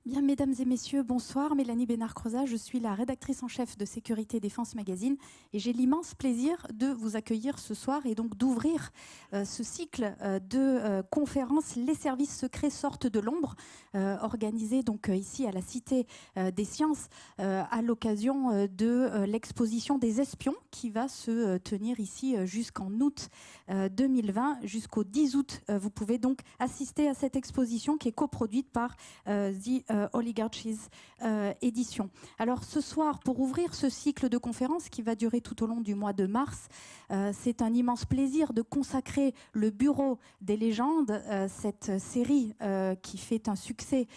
Bien, mesdames et messieurs, bonsoir. Mélanie Bénard-Crozat, je suis la rédactrice en chef de Sécurité Défense Magazine et j'ai l'immense plaisir de vous accueillir ce soir et donc d'ouvrir ce cycle de conférences Les services secrets sortent de l'ombre, organisé donc ici à la Cité des Sciences à l'occasion de l'exposition des espions qui va se tenir ici jusqu'en août 2020 jusqu'au 10 août. Vous pouvez donc assister à cette exposition qui est coproduite par The Oligarchies édition. Alors ce soir, pour ouvrir ce cycle de conférences qui va durer tout au long du mois de mars, c'est un immense plaisir de consacrer le Bureau des légendes, cette série qui fait un succès,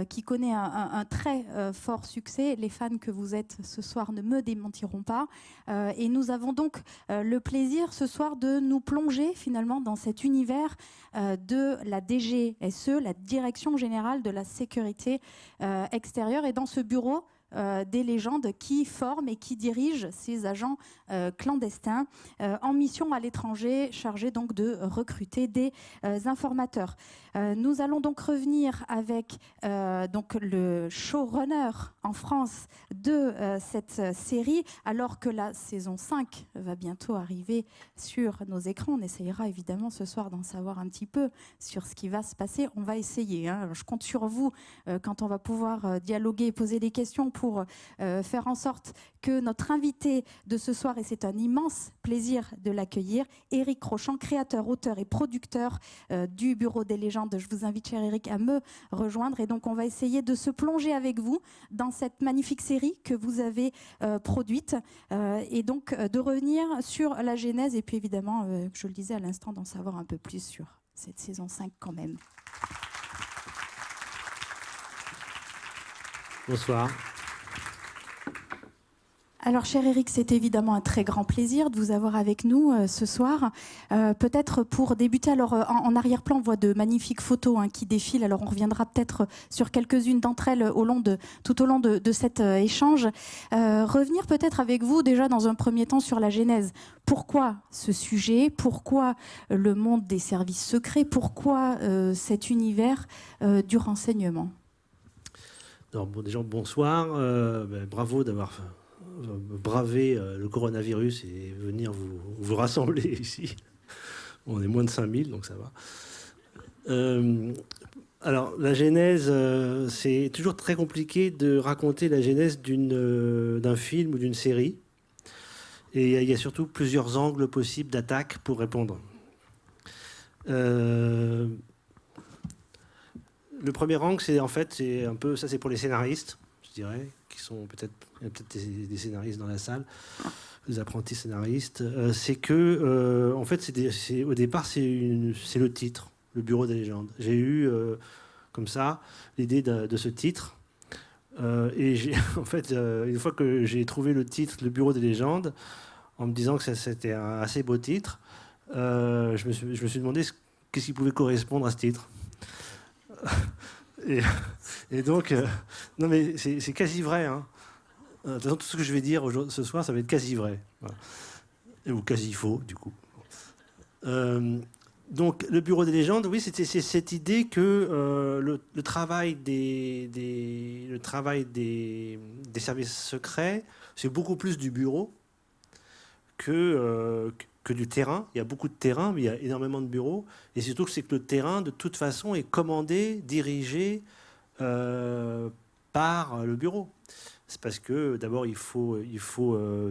qui connaît un très fort succès. Les fans que vous êtes ce soir ne me démentiront pas. Et nous avons donc le plaisir ce soir de nous plonger finalement dans cet univers de la DGSE, la Direction Générale de la Sécurité extérieure, et dans ce bureau des légendes qui forment et qui dirigent ces agents clandestins en mission à l'étranger, chargés donc de recruter des informateurs. Nous allons donc revenir avec donc le showrunner en France de cette série, alors que la saison 5 va bientôt arriver sur nos écrans. On essayera évidemment ce soir d'en savoir un petit peu sur ce qui va se passer. On va essayer. Je compte sur vous quand on va pouvoir dialoguer et poser des questions pour faire en sorte que notre invité de ce soir, et c'est un immense plaisir de l'accueillir, Éric Rochant, créateur, auteur et producteur du Bureau des légendes. Je vous invite, cher Éric, à me rejoindre. Et donc, on va essayer de se plonger avec vous dans cette magnifique série que vous avez produite et donc de revenir sur la genèse et puis évidemment, je le disais à l'instant, d'en savoir un peu plus sur cette saison 5 quand même. Bonsoir. Alors, cher Éric, c'est évidemment un très grand plaisir de vous avoir avec nous ce soir. Peut-être pour débuter, alors en arrière-plan, on voit de magnifiques photos qui défilent. Alors, on reviendra peut-être sur quelques-unes d'entre elles tout au long de cet échange. Revenir peut-être avec vous déjà dans un premier temps sur la genèse. Pourquoi ce sujet? Pourquoi le monde des services secrets? Pourquoi cet univers du renseignement? Alors, bon, déjà, bonsoir. Bravo d'avoir bravé le coronavirus et venir vous rassembler ici. On est moins de 5000, donc ça va. Alors, la genèse, c'est toujours très compliqué de raconter la genèse d'un film ou d'une série. Et il y a surtout plusieurs angles possibles d'attaque pour répondre. Le premier angle, c'est un peu, ça c'est pour les scénaristes, je dirais, qui sont il y a peut-être des scénaristes dans la salle, des apprentis scénaristes. C'est que, en fait, au départ, c'est le titre, le Bureau des légendes. J'ai eu, comme ça, l'idée de ce titre. Et en fait, une fois que j'ai trouvé le titre, le Bureau des légendes, en me disant que c'était un assez beau titre, je me suis demandé qu'est-ce qui pouvait correspondre à ce titre. Et donc, non mais c'est quasi vrai. De toute façon, tout ce que je vais dire ce soir, ça va être quasi vrai. Voilà. Ou quasi faux, du coup. Donc, le Bureau des légendes, oui, c'est cette idée que le travail des services secrets, c'est beaucoup plus du bureau que du terrain. Il y a beaucoup de terrain, mais il y a énormément de bureaux. Et surtout, c'est que le terrain, de toute façon, est commandé, dirigé par le bureau. C'est parce que, d'abord, il faut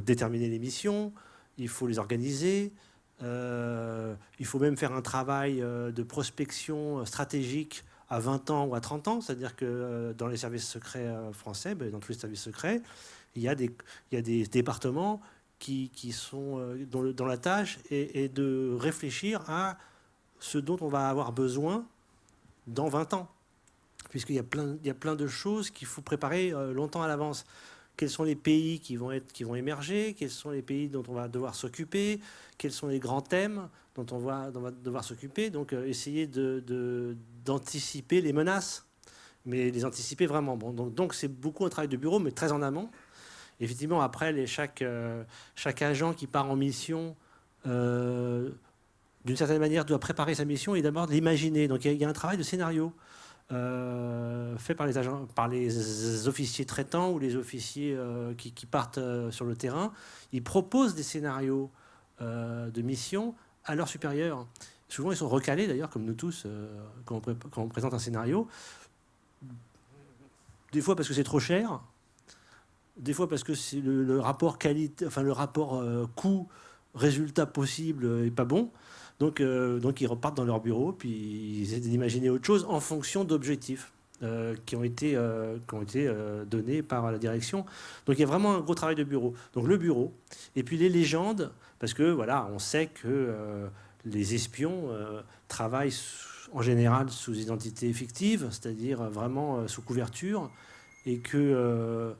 déterminer les missions, il faut les organiser, il faut même faire un travail de prospection stratégique à 20 ans ou à 30 ans. C'est-à-dire que dans les services secrets français, dans tous les services secrets, il y a des départements qui sont dont la tâche est de réfléchir à ce dont on va avoir besoin dans 20 ans. Puisqu'il y a plein de choses qu'il faut préparer longtemps à l'avance. Quels sont les pays qui vont émerger? Quels sont les pays dont on va devoir s'occuper? Quels sont les grands thèmes dont on va devoir s'occuper? Donc, essayer d'anticiper les menaces, mais les anticiper vraiment. Bon, donc c'est beaucoup un travail de bureau, mais très en amont. Effectivement, après, chaque agent qui part en mission, d'une certaine manière, doit préparer sa mission et d'abord l'imaginer. Donc, il y a un travail de scénario. fait par les officiers traitants ou les officiers qui partent sur le terrain. Ils proposent des scénarios de mission à leurs supérieurs. Souvent, ils sont recalés, d'ailleurs, comme nous tous, quand on présente un scénario. Des fois parce que c'est trop cher, des fois parce que c'est le rapport qualité, enfin le rapport coût-résultat possible est pas bon. Donc ils repartent dans leur bureau, puis ils essaient d'imaginer autre chose en fonction d'objectifs qui ont été donnés par la direction. Donc il y a vraiment un gros travail de bureau. Donc le bureau, et puis les légendes, parce que voilà, on sait que les espions travaillent en général sous identité fictive, c'est-à-dire vraiment sous couverture, et que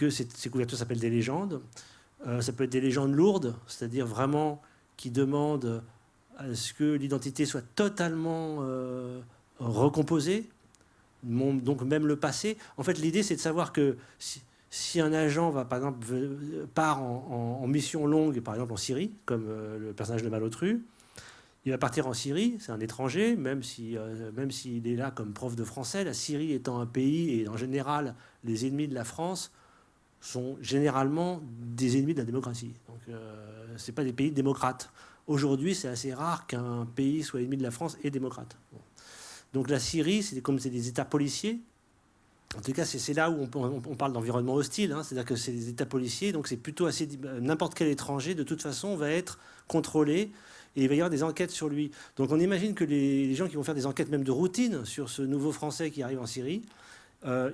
ces couvertures s'appellent des légendes. Ça peut être des légendes lourdes, c'est-à-dire vraiment qui demandent à ce que l'identité soit totalement recomposée, donc même le passé. En fait, l'idée, c'est de savoir que si un agent va, par exemple, part en mission longue, par exemple en Syrie, comme le personnage de Malotru, il va partir en Syrie, c'est un étranger, même s'il est là comme prof de français. La Syrie étant un pays, et en général, les ennemis de la France sont généralement des ennemis de la démocratie. Donc, ce n'est pas des pays démocrates. Aujourd'hui, c'est assez rare qu'un pays soit ennemi de la France et démocrate. Bon. Donc la Syrie, comme c'est des États policiers. En tout cas, c'est là où on parle d'environnement hostile. Hein, c'est-à-dire que c'est des États policiers, donc c'est plutôt assez... N'importe quel étranger, de toute façon, va être contrôlé et il va y avoir des enquêtes sur lui. Donc on imagine que les gens qui vont faire des enquêtes même de routine sur ce nouveau Français qui arrive en Syrie,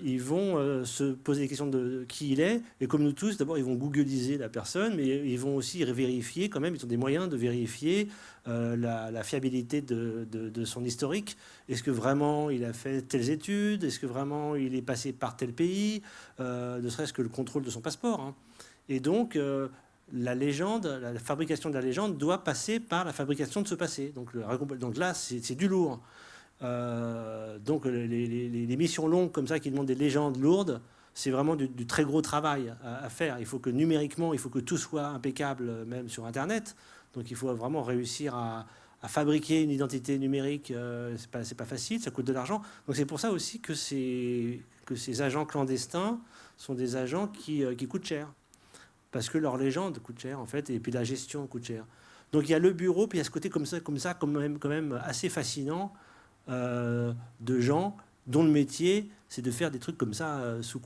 ils vont se poser des questions de qui il est. Et comme nous tous, d'abord, ils vont googliser la personne, mais ils vont aussi vérifier quand même, ils ont des moyens de vérifier la fiabilité de son historique. Est-ce que vraiment il a fait telles études? Est-ce que vraiment il est passé par tel pays? Ne serait-ce que le contrôle de son passeport. Hein. Et donc, la légende, la fabrication de la légende doit passer par la fabrication de ce passé. Donc là, c'est du lourd. Donc les missions longues comme ça qui demandent des légendes lourdes, c'est vraiment du très gros travail à faire. Il faut que numériquement, il faut que tout soit impeccable, même sur Internet. Donc il faut vraiment réussir à fabriquer une identité numérique. C'est pas facile, ça coûte de l'argent. Donc c'est pour ça aussi que ces agents clandestins sont des agents qui coûtent cher. Parce que leur légende coûte cher, en fait, et puis la gestion coûte cher. Donc il y a le bureau, puis il y a ce côté comme ça quand même assez fascinant de gens dont le métier, c'est de faire des trucs comme ça sous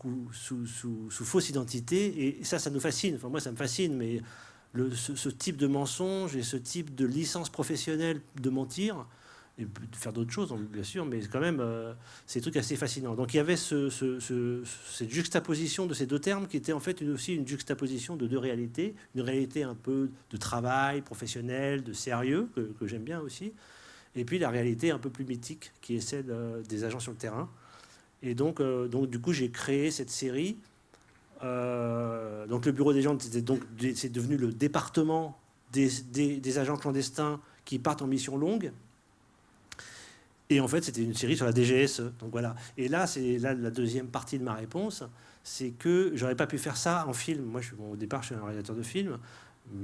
fausse identité. Et ça nous fascine. Enfin, moi, ça me fascine, mais ce type de mensonge et ce type de licence professionnelle de mentir, et de faire d'autres choses, bien sûr, mais quand même, c'est des trucs assez fascinants. Donc il y avait cette juxtaposition de ces deux termes qui était en fait aussi une juxtaposition de deux réalités. Une réalité un peu de travail professionnel, de sérieux, que j'aime bien aussi, et puis la réalité un peu plus mythique qui est celle des agents sur le terrain. Et donc du coup, j'ai créé cette série. Donc le bureau des gens, c'est devenu le département des agents clandestins qui partent en mission longue. Et en fait, c'était une série sur la DGSE. Donc voilà. Et là, c'est la deuxième partie de ma réponse, c'est que j'aurais pas pu faire ça en film. Moi, au départ, je suis un réalisateur de film,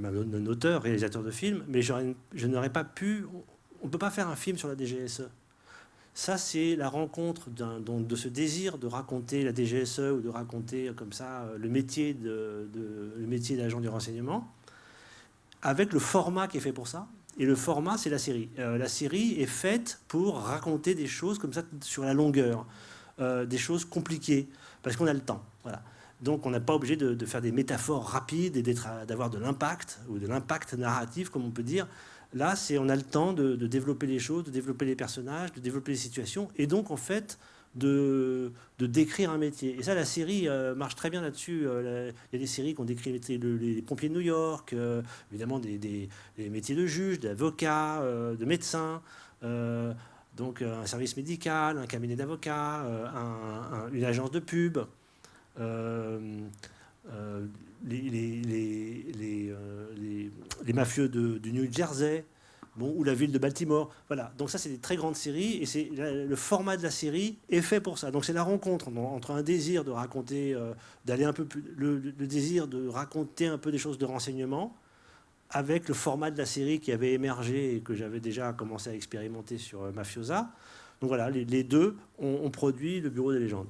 un auteur, réalisateur de film, mais je n'aurais pas pu. On ne peut pas faire un film sur la DGSE. Ça, c'est la rencontre de ce désir de raconter la DGSE ou de raconter comme ça le métier d'agent du renseignement, avec le format qui est fait pour ça. Et le format, c'est la série. La série est faite pour raconter des choses comme ça sur la longueur, des choses compliquées, parce qu'on a le temps. Voilà. Donc on n'est pas obligé de faire des métaphores rapides et d'avoir de l'impact, ou de l'impact narratif, comme on peut dire. Là, on a le temps de développer les choses, de développer les personnages, de développer les situations, et donc en fait de décrire un métier. Et ça, la série marche très bien là-dessus. Il y a des séries qui ont décrit les pompiers de New York, évidemment des métiers de juge, d'avocat, de médecin, donc un service médical, un cabinet d'avocats, une agence de pub, les mafieux du New Jersey, bon, ou la ville de Baltimore. Voilà. Donc ça, c'est des très grandes séries, et le format de la série est fait pour ça. Donc c'est la rencontre entre un désir de raconter, d'aller un peu plus, le désir de raconter un peu des choses de renseignement, avec le format de la série qui avait émergé et que j'avais déjà commencé à expérimenter sur Mafiosa. Donc voilà, les deux ont produit le Bureau des légendes.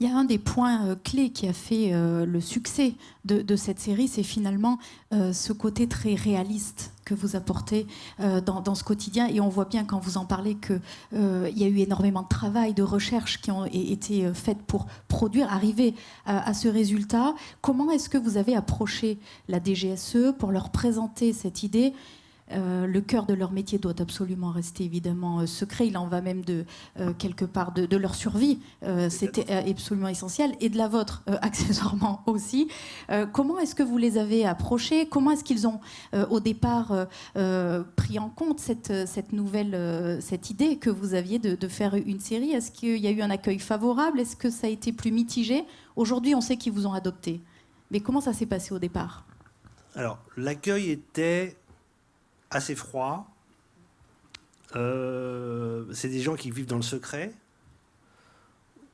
Il y a un des points clés qui a fait le succès de cette série, c'est finalement ce côté très réaliste que vous apportez dans ce quotidien. Et on voit bien quand vous en parlez qu'il y a eu énormément de travail, de recherches qui ont été faites pour produire, arriver à ce résultat. Comment est-ce que vous avez approché la DGSE pour leur présenter cette idée ? Le cœur de leur métier doit absolument rester évidemment secret. Il en va même quelque part de leur survie. C'était absolument essentiel. Et de la vôtre, accessoirement aussi. Comment est-ce que vous les avez approchés ? Comment est-ce qu'ils ont au départ pris en compte cette nouvelle, cette idée que vous aviez de faire une série ? Est-ce qu'il y a eu un accueil favorable ? Est-ce que ça a été plus mitigé ? Aujourd'hui, on sait qu'ils vous ont adopté. Mais comment ça s'est passé au départ ? Alors, l'accueil était assez froid. C'est des gens qui vivent dans le secret,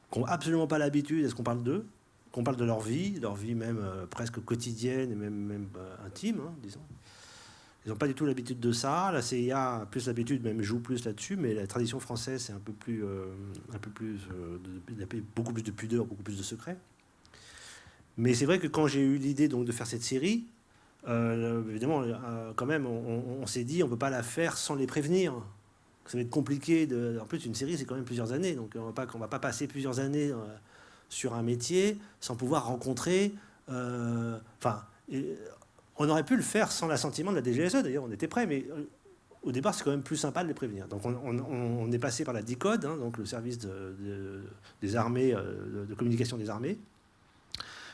qui n'ont absolument pas l'habitude à ce qu'on parle d'eux, qu'on parle de leur vie même presque quotidienne et même intime, hein, disons. Ils n'ont pas du tout l'habitude de ça. La CIA a plus l'habitude, même joue plus là-dessus, mais la tradition française, c'est il y a beaucoup plus de pudeur, beaucoup plus de secret. Mais c'est vrai que quand j'ai eu l'idée donc de faire cette série, évidemment, quand même, on s'est dit on ne peut pas la faire sans les prévenir. Ça va être compliqué. En plus, une série, c'est quand même plusieurs années. Donc, on ne va pas passer plusieurs années sur un métier sans pouvoir rencontrer... on aurait pu le faire sans l'assentiment de la DGSE, d'ailleurs, on était prêts, mais au départ, c'est quand même plus sympa de les prévenir. Donc, on est passé par la DICODE, hein, donc le service des armées, de communication des armées,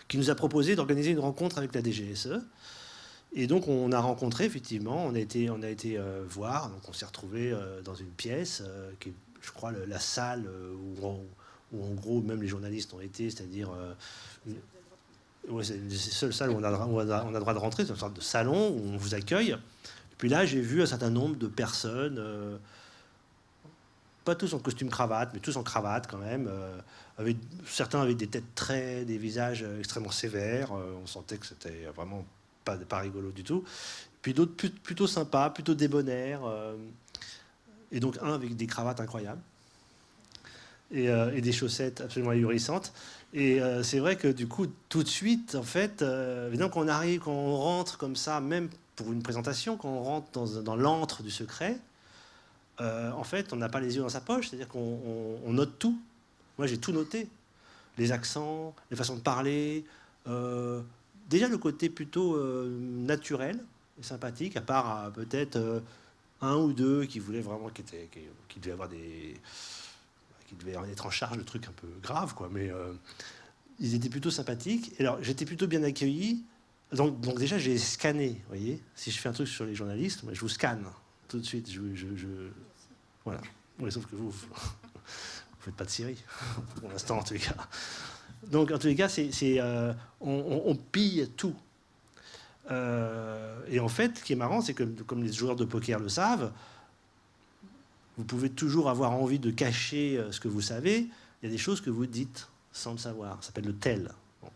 qui nous a proposé d'organiser une rencontre avec la DGSE. Et donc on a rencontré, effectivement, on a été voir, donc on s'est retrouvé dans une pièce qui est, je crois, la salle où en gros même les journalistes ont été, c'est-à-dire c'est la seule salle où on a le droit de rentrer, c'est une sorte de salon où on vous accueille. Et puis là, j'ai vu un certain nombre de personnes, pas tous en costume cravate, mais tous en cravate quand même. Certains avaient des visages extrêmement sévères. On sentait que c'était vraiment pas rigolo du tout. Puis d'autres plutôt sympas, plutôt débonnaires. Et donc un avec des cravates incroyables. Et des chaussettes absolument ahurissantes. Et c'est vrai que du coup, tout de suite, en fait, évidemment, quand on rentre comme ça, même pour une présentation, quand on rentre dans l'antre du secret, en fait, on n'a pas les yeux dans sa poche, c'est-à-dire qu'on note tout. Moi, j'ai tout noté. Les accents, les façons de parler, déjà le côté plutôt naturel et sympathique, à part peut-être un ou deux qui voulaient vraiment, qui devaient être en charge de trucs un peu graves, quoi. Mais ils étaient plutôt sympathiques. Et alors, j'étais plutôt bien accueilli. Donc déjà, j'ai scanné, vous voyez. Si je fais un truc sur les journalistes, moi, je vous scanne tout de suite. Voilà. Ouais, sauf que vous faites pas de série, pour l'instant, en tous les cas. Donc, en tous les cas, on pille tout. Et en fait, ce qui est marrant, c'est que, comme les joueurs de poker le savent, vous pouvez toujours avoir envie de cacher ce que vous savez. Il y a des choses que vous dites sans le savoir. Ça s'appelle le tel. Bon.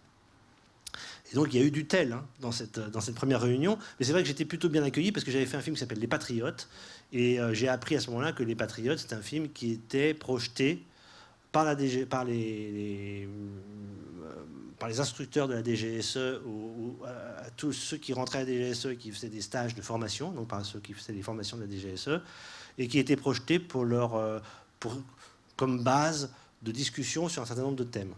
Et donc, il y a eu du tel dans cette première réunion. Mais c'est vrai que j'étais plutôt bien accueilli parce que j'avais fait un film qui s'appelle Les Patriotes. Et j'ai appris à ce moment-là que Les Patriotes, c'est un film qui était projeté par les instructeurs de la DGSE ou à tous ceux qui rentraient à la DGSE et qui faisaient des stages de formation, donc par ceux qui faisaient des formations de la DGSE, et qui étaient projetés comme base de discussion sur un certain nombre de thèmes.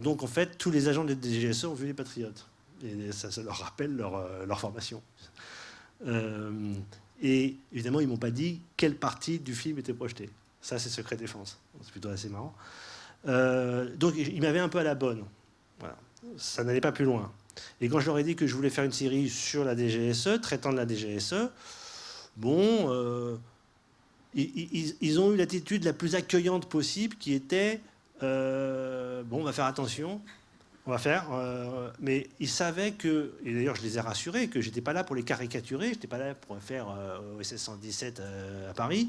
Donc en fait, tous les agents de la DGSE ont vu Les Patriotes. Et ça leur rappelle leur formation. Et évidemment, ils ne m'ont pas dit quelle partie du film était projetée. Ça, c'est secret défense. C'est plutôt assez marrant. Donc, ils m'avaient un peu à la bonne. Voilà. Ça n'allait pas plus loin. Et quand je leur ai dit que je voulais faire une série sur la DGSE, traitant de la DGSE, ils ont eu l'attitude la plus accueillante possible, qui était on va faire attention, on va faire. Mais ils savaient que, et d'ailleurs je les ai rassurés, que j'étais pas là pour les caricaturer, j'étais pas là pour faire OSS 117 à Paris.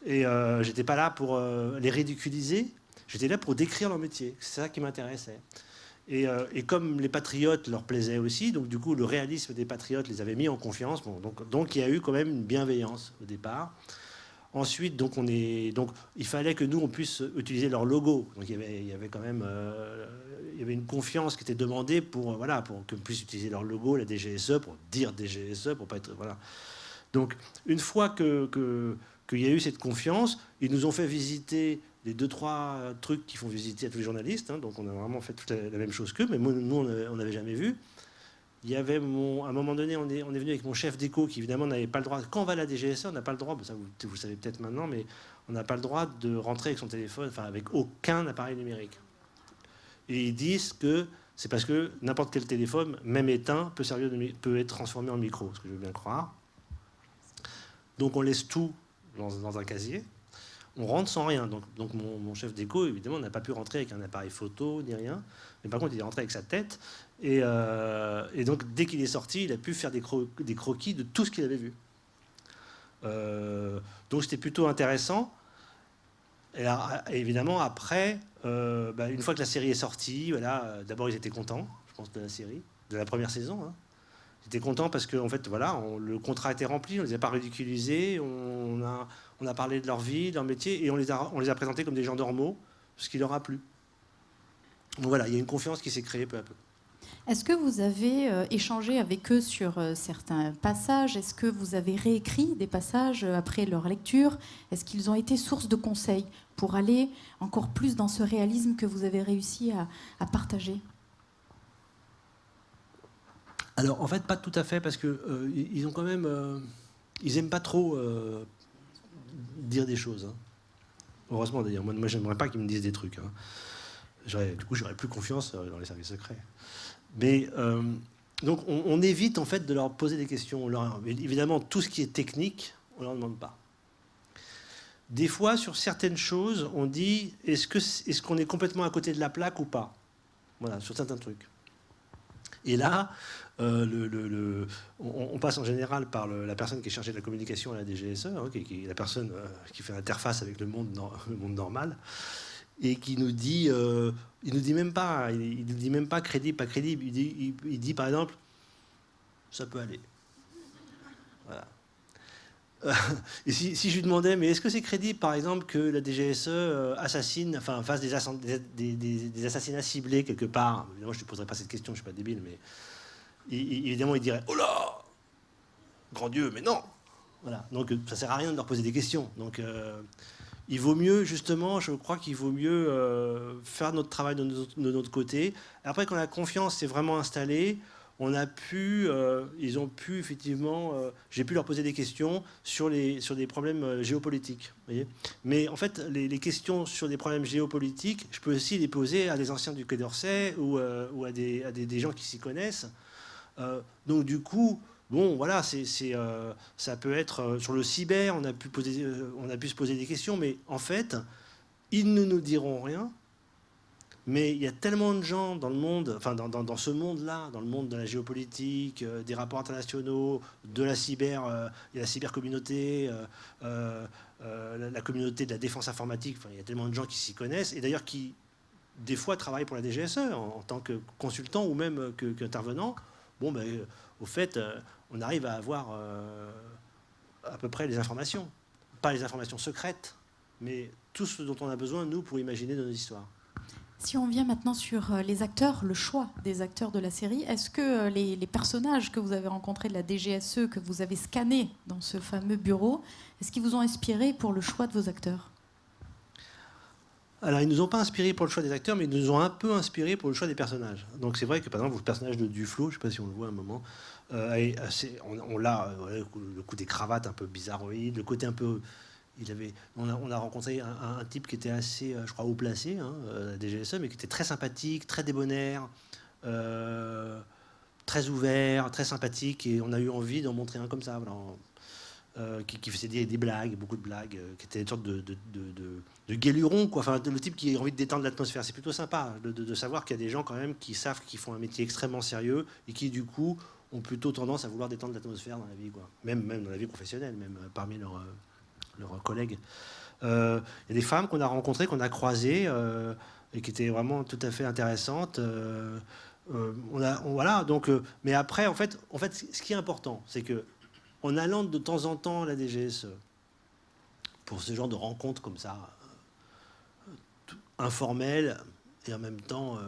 Et j'étais pas là pour les ridiculiser, j'étais là pour décrire leur métier. C'est ça qui m'intéressait. Et comme les patriotes leur plaisaient aussi, donc du coup le réalisme des patriotes les avait mis en confiance. Bon, donc il y a eu quand même une bienveillance au départ. Ensuite, donc il fallait que nous on puisse utiliser leur logo. Donc il y avait quand même il y avait une confiance qui était demandée pour voilà pour qu'on puisse utiliser leur logo, la DGSE, pour dire DGSE, pour pas être voilà. Donc une fois qu'il y a eu cette confiance, ils nous ont fait visiter les 2-3 trucs qu'ils font visiter à tous les journalistes. Hein, donc on a vraiment fait toute la même chose qu'eux, mais nous on n'avait jamais vu. Il y avait à un moment donné, on est venu avec mon chef d'éco qui évidemment n'avait pas le droit. Quand on va à la DGSE, on n'a pas le droit, ça vous le savez peut-être maintenant, mais on n'a pas le droit de rentrer avec son téléphone, enfin avec aucun appareil numérique. Et ils disent que c'est parce que n'importe quel téléphone, même éteint, peut être transformé en micro, ce que je veux bien croire. Donc on laisse tout dans un casier. On rentre sans rien. Donc mon chef d'éco, évidemment, n'a pas pu rentrer avec un appareil photo ni rien. Mais par contre, il est rentré avec sa tête. Et donc, dès qu'il est sorti, il a pu faire des croquis de tout ce qu'il avait vu. Donc, c'était plutôt intéressant. Et évidemment, après, une fois que la série est sortie, voilà, d'abord, ils étaient contents, je pense, de la série, de la première saison. Hein. Ils étaient contents parce que, en fait, voilà, le contrat était rempli, on ne les a pas ridiculisés, on a parlé de leur vie, de leur métier, et on les a présentés comme des gens normaux, ce qui leur a plu. Donc voilà, il y a une confiance qui s'est créée peu à peu. Est-ce que vous avez échangé avec eux sur certains passages? Est-ce que vous avez réécrit des passages après leur lecture? Est-ce qu'ils ont été source de conseils pour aller encore plus dans ce réalisme que vous avez réussi à partager? Alors en fait, pas tout à fait, parce que ils ont quand même, ils aiment pas trop dire des choses. Hein. Heureusement d'ailleurs, moi j'aimerais pas qu'ils me disent des trucs. Hein. Du coup, j'aurais plus confiance dans les services secrets. Mais donc on évite en fait de leur poser des questions. Évidemment, tout ce qui est technique, on leur demande pas. Des fois, sur certaines choses, on dit est-ce qu'on est complètement à côté de la plaque ou pas? Voilà, sur certains trucs. Et là, on passe en général par la personne qui est chargée de la communication à la DGSE, hein, qui est la personne qui fait l'interface avec le monde normal, et qui nous dit, il nous dit même pas, il nous dit même pas crédible, pas crédible. Il dit par exemple, ça peut aller. Voilà. Et si je lui demandais, mais est-ce que c'est crédible, par exemple, que la DGSE fasse des assassinats ciblés quelque part? Évidemment, je ne te poserai pas cette question, je ne suis pas débile, mais évidemment, il dirait, oh là, grand Dieu, mais non. Voilà. Donc, ça ne sert à rien de leur poser des questions. Donc, il vaut mieux, justement, je crois qu'il vaut mieux faire notre travail de notre côté. Après, quand la confiance s'est vraiment installée, ils ont pu effectivement, j'ai pu leur poser des questions sur des problèmes géopolitiques. Voyez, mais en fait, les questions sur des problèmes géopolitiques, je peux aussi les poser à des anciens du Quai d'Orsay ou à des gens qui s'y connaissent. Donc du coup, bon, voilà, ça peut être sur le cyber, on a pu se poser des questions, mais en fait, ils ne nous diront rien. Mais il y a tellement de gens dans le monde, enfin dans ce monde-là, dans le monde de la géopolitique, des rapports internationaux, de la cyber, il y a la cybercommunauté, la communauté de la défense informatique. Enfin, il y a tellement de gens qui s'y connaissent et d'ailleurs qui, des fois, travaillent pour la DGSE en tant que consultant ou même qu'intervenant. Bon, ben, au fait, on arrive à avoir à peu près les informations, pas les informations secrètes, mais tout ce dont on a besoin, nous, pour imaginer nos histoires. Si on vient maintenant sur les acteurs, le choix des acteurs de la série, est-ce que les personnages que vous avez rencontrés de la DGSE, que vous avez scannés dans ce fameux bureau, est-ce qu'ils vous ont inspiré pour le choix de vos acteurs? Alors, ils ne nous ont pas inspirés pour le choix des acteurs, mais ils nous ont un peu inspirés pour le choix des personnages. Donc, c'est vrai que, par exemple, le personnage de Duflo, je ne sais pas si on le voit à un moment, on l'a, le coup des cravates un peu bizarroïdes, le côté un peu... On a rencontré un type qui était assez, je crois, haut placé, hein, à DGSE, mais qui était très sympathique, très débonnaire, très ouvert, très sympathique, et on a eu envie d'en montrer un comme ça, voilà, qui faisait des blagues, beaucoup de blagues, qui était une sorte de guéluron, quoi. Enfin, le type qui a envie de détendre l'atmosphère. C'est plutôt sympa de savoir qu'il y a des gens quand même qui savent qu'ils font un métier extrêmement sérieux et qui, du coup, ont plutôt tendance à vouloir détendre l'atmosphère dans la vie, quoi. Même dans la vie professionnelle, même parmi leurs collègues. Il y a des femmes qu'on a rencontrées, qu'on a croisées. et qui était vraiment tout à fait intéressante. Voilà, donc, mais après, en fait, ce qui est important, c'est que en allant de temps en temps à la DGSE, pour ce genre de rencontres comme ça, informelles, et en même temps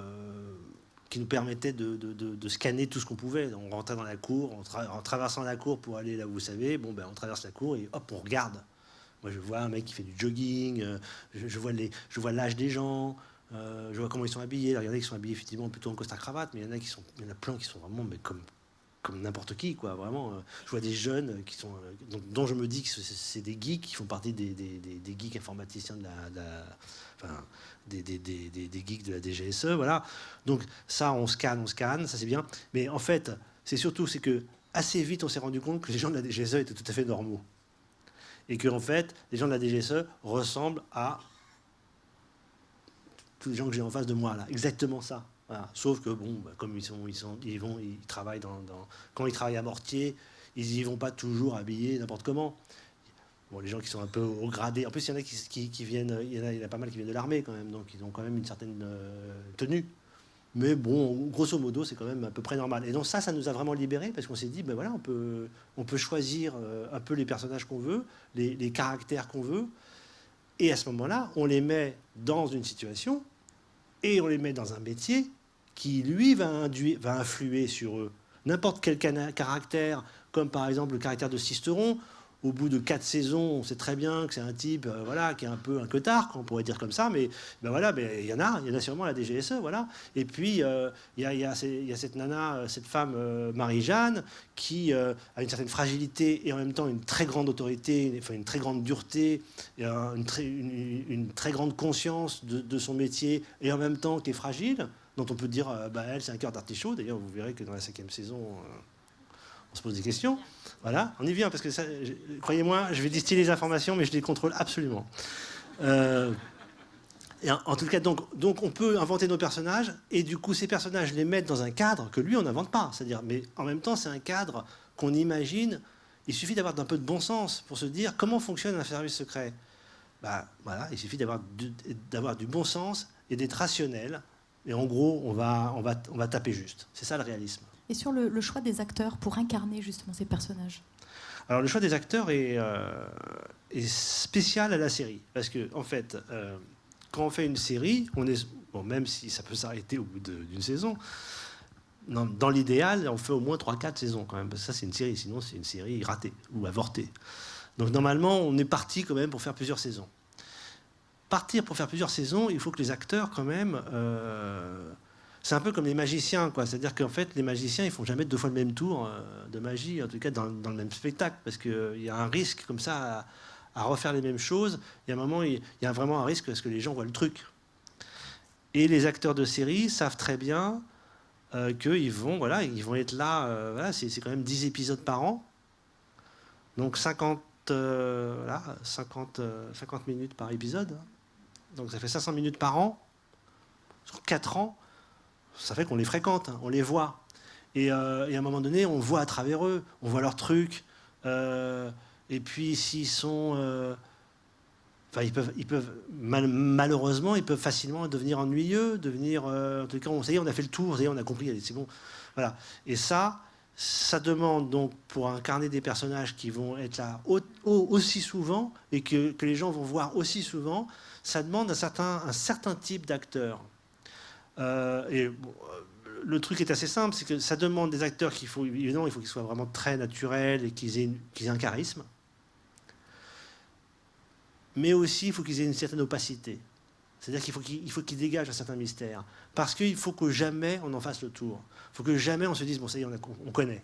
qui nous permettaient de scanner tout ce qu'on pouvait. On rentrait dans la cour, en traversant la cour pour aller là où vous savez, bon, ben, on traverse la cour et hop, on regarde. Moi, je vois un mec qui fait du jogging, je vois l'âge des gens, je vois comment ils sont habillés. Alors, il y en a qui sont habillés effectivement plutôt en costard-cravate, mais il y en a plein qui sont vraiment mais comme n'importe qui, quoi. Vraiment, je vois des jeunes qui sont, dont je me dis que c'est des geeks qui font partie des geeks informaticiens enfin, des geeks de la DGSE, voilà. Donc ça, on scanne, ça c'est bien. Mais en fait, c'est que assez vite, on s'est rendu compte que les gens de la DGSE étaient tout à fait normaux. Et que en fait, les gens de la DGSE ressemblent à tous les gens que j'ai en face de moi, là. Exactement ça. Voilà. Sauf que, bon, bah, comme ils travaillent quand ils travaillent à Mortier, ils y vont pas toujours habillés n'importe comment. Bon, les gens qui sont un peu au gradé. En plus, il y en a qui viennent, il y en a pas mal qui viennent de l'armée quand même, donc ils ont quand même une certaine tenue. Mais bon, grosso modo, c'est quand même à peu près normal. Et donc ça nous a vraiment libérés parce qu'on s'est dit, ben voilà, on peut choisir un peu les personnages qu'on veut, les caractères qu'on veut, et à ce moment-là, on les met dans une situation et on les met dans un métier qui, lui, va influer sur eux. N'importe quel caractère, comme par exemple le caractère de Sisteron, au bout de 4 saisons, on sait très bien que c'est un type voilà, qui est un peu un cotard, on pourrait dire comme ça, mais ben voilà, ben, il y en a sûrement à la DGSE, voilà. Et puis, il y a cette nana, cette femme, Marie-Jeanne, qui a une certaine fragilité et en même temps une très grande autorité, enfin, une très grande dureté, et une très grande conscience de son métier, et en même temps qui est fragile, dont on peut dire, bah, elle, c'est un cœur d'artichaut. D'ailleurs, vous verrez que dans la 5e saison... on se pose des questions. Voilà, on y vient, parce que croyez-moi, je vais distiller les informations, mais je les contrôle absolument. Et en tout cas, donc on peut inventer nos personnages, et du coup, ces personnages les mettent dans un cadre que lui, on n'invente pas. C'est-à-dire, mais en même temps, c'est un cadre qu'on imagine. Il suffit d'avoir un peu de bon sens pour se dire comment fonctionne un service secret. Bah, voilà, il suffit d'avoir du bon sens et d'être rationnel. Et en gros, on va taper juste. C'est ça le réalisme. Et sur le choix des acteurs pour incarner justement ces personnages? Alors le choix des acteurs est spécial à la série. Parce que, en fait, quand on fait une série, même si ça peut s'arrêter au bout d'une saison, dans l'idéal, on fait au moins 3-4 saisons quand même. Parce que ça, c'est une série. Sinon, c'est une série ratée ou avortée. Donc normalement, on est parti quand même pour faire plusieurs saisons. Partir pour faire plusieurs saisons, il faut que les acteurs quand même... c'est un peu comme les magiciens, quoi. C'est-à-dire qu'en fait, les magiciens, ils font jamais 2 fois le même tour de magie, en tout cas dans le même spectacle, parce qu'il y a un risque comme ça à refaire les mêmes choses. Il y a un moment, il y a vraiment un risque parce que les gens voient le truc. Et les acteurs de série savent très bien qu'ils vont être là. Voilà, c'est quand même 10 épisodes par an, donc 50 minutes par épisode. Donc ça fait 500 minutes par an sur 4 ans. Ça fait qu'on les fréquente, on les voit. Et à un moment donné, on voit à travers eux, on voit leurs trucs. Et puis s'ils sont... malheureusement, ils peuvent facilement devenir ennuyeux, en tout cas, ça y est, on a fait le tour, ça y est, on a compris, c'est bon. Voilà. Et ça demande donc, pour incarner des personnages qui vont être là aussi souvent, et que les gens vont voir aussi souvent, ça demande un certain type d'acteur. Le truc est assez simple, c'est que ça demande des acteurs il faut qu'ils soient vraiment très naturels et qu'ils aient un charisme. Mais aussi, il faut qu'ils aient une certaine opacité. C'est-à-dire qu'il faut qu'ils dégagent un certain mystère. Parce qu'il faut que jamais on en fasse le tour. Il faut que jamais on se dise, bon, ça y est, on connaît.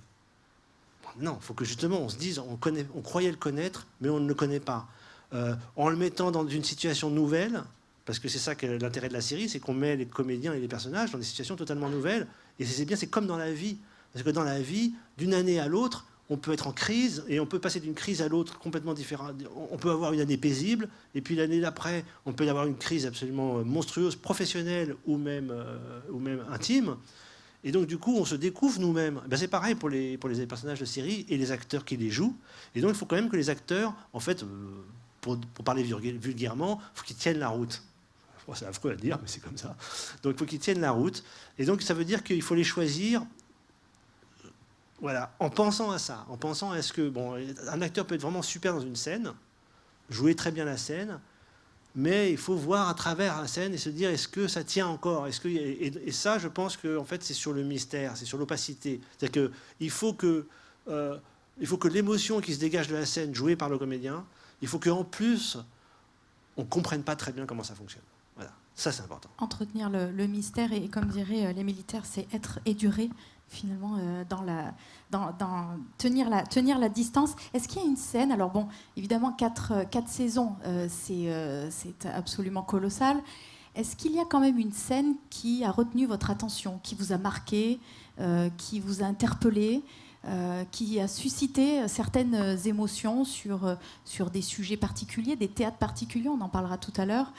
Non, il faut que justement on se dise, on croyait le connaître, mais on ne le connaît pas. En le mettant dans une situation nouvelle, parce que c'est ça que l'intérêt de la série, c'est qu'on met les comédiens et les personnages dans des situations totalement nouvelles. Et c'est comme dans la vie. Parce que dans la vie, d'une année à l'autre, on peut être en crise, et on peut passer d'une crise à l'autre complètement différente. On peut avoir une année paisible, et puis l'année d'après, on peut y avoir une crise absolument monstrueuse, professionnelle ou même intime. Et donc, du coup, on se découvre nous-mêmes. Ben, c'est pareil pour les personnages de série et les acteurs qui les jouent. Et donc, il faut quand même que les acteurs, en fait, pour parler vulgairement, il faut qu'ils tiennent la route. Bon, c'est affreux à dire, mais c'est comme ça. Donc il faut qu'ils tiennent la route. Et donc ça veut dire qu'il faut les choisir, voilà, en pensant à ça, en pensant à ce que, bon, un acteur peut être vraiment super dans une scène, jouer très bien la scène, mais il faut voir à travers la scène et se dire, est-ce que ça tient encore, et ça, je pense que en fait, c'est sur le mystère, c'est sur l'opacité. C'est-à-dire qu'il faut que, l'émotion qui se dégage de la scène jouée par le comédien, il faut qu'en plus, on ne comprenne pas très bien comment ça fonctionne. Voilà, ça c'est important. Entretenir le mystère, et comme diraient les militaires, c'est être et durer, finalement, tenir la distance. Est-ce qu'il y a une scène, alors bon, évidemment, 4 saisons, c'est absolument colossal. Est-ce qu'il y a quand même une scène qui a retenu votre attention, qui vous a marqué, qui vous a interpellé, qui a suscité certaines émotions sur des sujets particuliers, des théâtres particuliers, on en parlera tout à l'heure,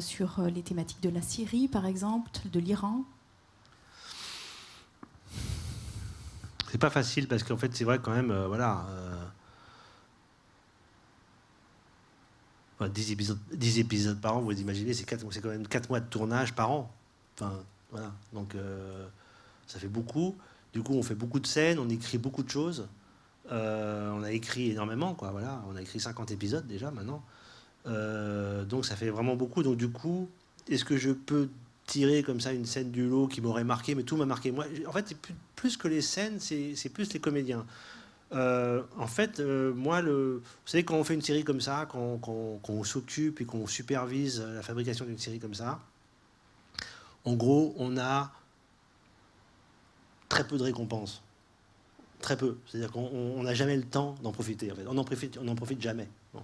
sur les thématiques de la Syrie, par exemple, de l'Iran? C'est pas facile parce qu'en fait, c'est vrai quand même, voilà. 10 épisodes par an, vous imaginez, c'est quand même 4 mois de tournage par an. Enfin, voilà. Donc, ça fait beaucoup. Du coup, on fait beaucoup de scènes, on écrit beaucoup de choses. On a écrit énormément, quoi. Voilà. On a écrit 50 épisodes déjà maintenant. Donc, ça fait vraiment beaucoup. Donc, du coup, est-ce que je peux tirer comme ça une scène du lot qui m'aurait marqué? Mais tout m'a marqué. Moi, en fait, c'est plus que les scènes, c'est plus les comédiens. En fait, moi, vous savez, quand on fait une série comme ça, qu'on s'occupe et qu'on supervise la fabrication d'une série comme ça, en gros, on a très peu de récompenses. Très peu. C'est-à-dire qu'on n'a jamais le temps d'en profiter. En fait. On n'en profite jamais. Bon.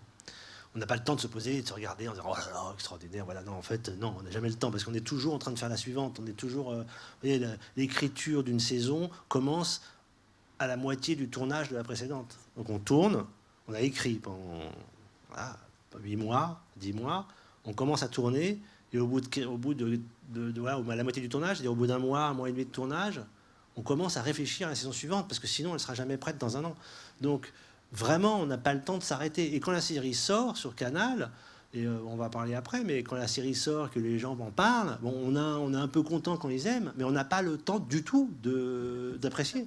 On n'a pas le temps de se poser et de se regarder en disant oh là là, extraordinaire. Voilà, non, en fait, non, on n'a jamais le temps parce qu'on est toujours en train de faire la suivante. On est toujours. Vous voyez, l'écriture d'une saison commence à la moitié du tournage de la précédente. Donc on tourne, on a écrit pendant 8 mois, 10 mois, on commence à tourner, et au bout de à la moitié du tournage, c'est-à-dire au bout d'un mois, un mois et demi de tournage, on commence à réfléchir à la saison suivante, parce que sinon elle ne sera jamais prête dans un an. Donc vraiment, on n'a pas le temps de s'arrêter. Et quand la série sort sur Canal, et on va parler après, mais quand la série sort, que les gens en parlent, bon, on est un peu content quand ils aiment, mais on n'a pas le temps du tout d'apprécier.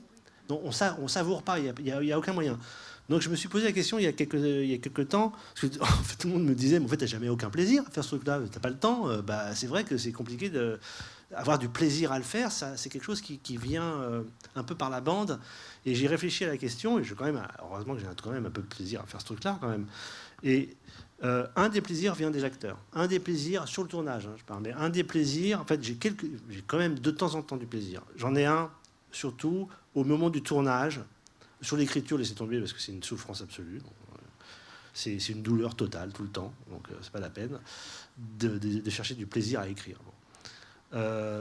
Donc on savoure pas, il y a aucun moyen. Donc je me suis posé la question il y a quelques temps, parce que en fait, tout le monde me disait, mais en fait t'as jamais aucun plaisir à faire ce truc-là, t'as pas le temps. Bah c'est vrai que c'est compliqué d'avoir du plaisir à le faire. Ça, c'est quelque chose qui vient un peu par la bande. Et j'ai réfléchi à la question et heureusement que j'ai quand même un peu de plaisir à faire ce truc-là quand même. Et un des plaisirs vient des acteurs. Un des plaisirs sur le tournage, hein, je parle. Mais un des plaisirs, en fait, j'ai quand même de temps en temps du plaisir. J'en ai un surtout au moment du tournage. Sur l'écriture, laissez tomber parce que c'est une souffrance absolue. C'est une douleur totale tout le temps, donc c'est pas la peine de chercher du plaisir à écrire. Bon.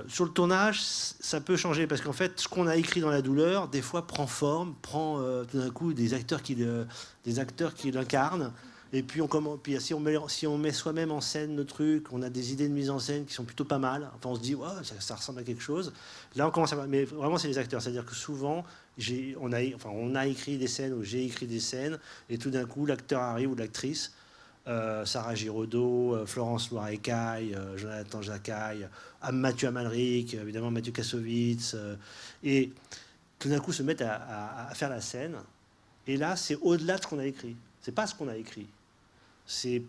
Sur le tournage, ça peut changer parce qu'en fait, ce qu'on a écrit dans la douleur, des fois prend forme, prend tout d'un coup des acteurs qui l'incarnent. Et puis, si on met soi-même en scène le truc, on a des idées de mise en scène qui sont plutôt pas mal. Enfin, on se dit, ouais, ça ressemble à quelque chose. Là, on commence à voir. Mais vraiment, c'est les acteurs. C'est-à-dire que souvent, on a écrit des scènes ou j'ai écrit des scènes, et tout d'un coup, l'acteur arrive ou l'actrice, Sarah Giraudot, Florence Loire-Écaille, Jonathan Jacquaille, Mathieu Amalric, évidemment Mathieu Kassovitz, et tout d'un coup se mettent à faire la scène. Et là, c'est au-delà de ce qu'on a écrit. C'est pas ce qu'on a écrit. C'est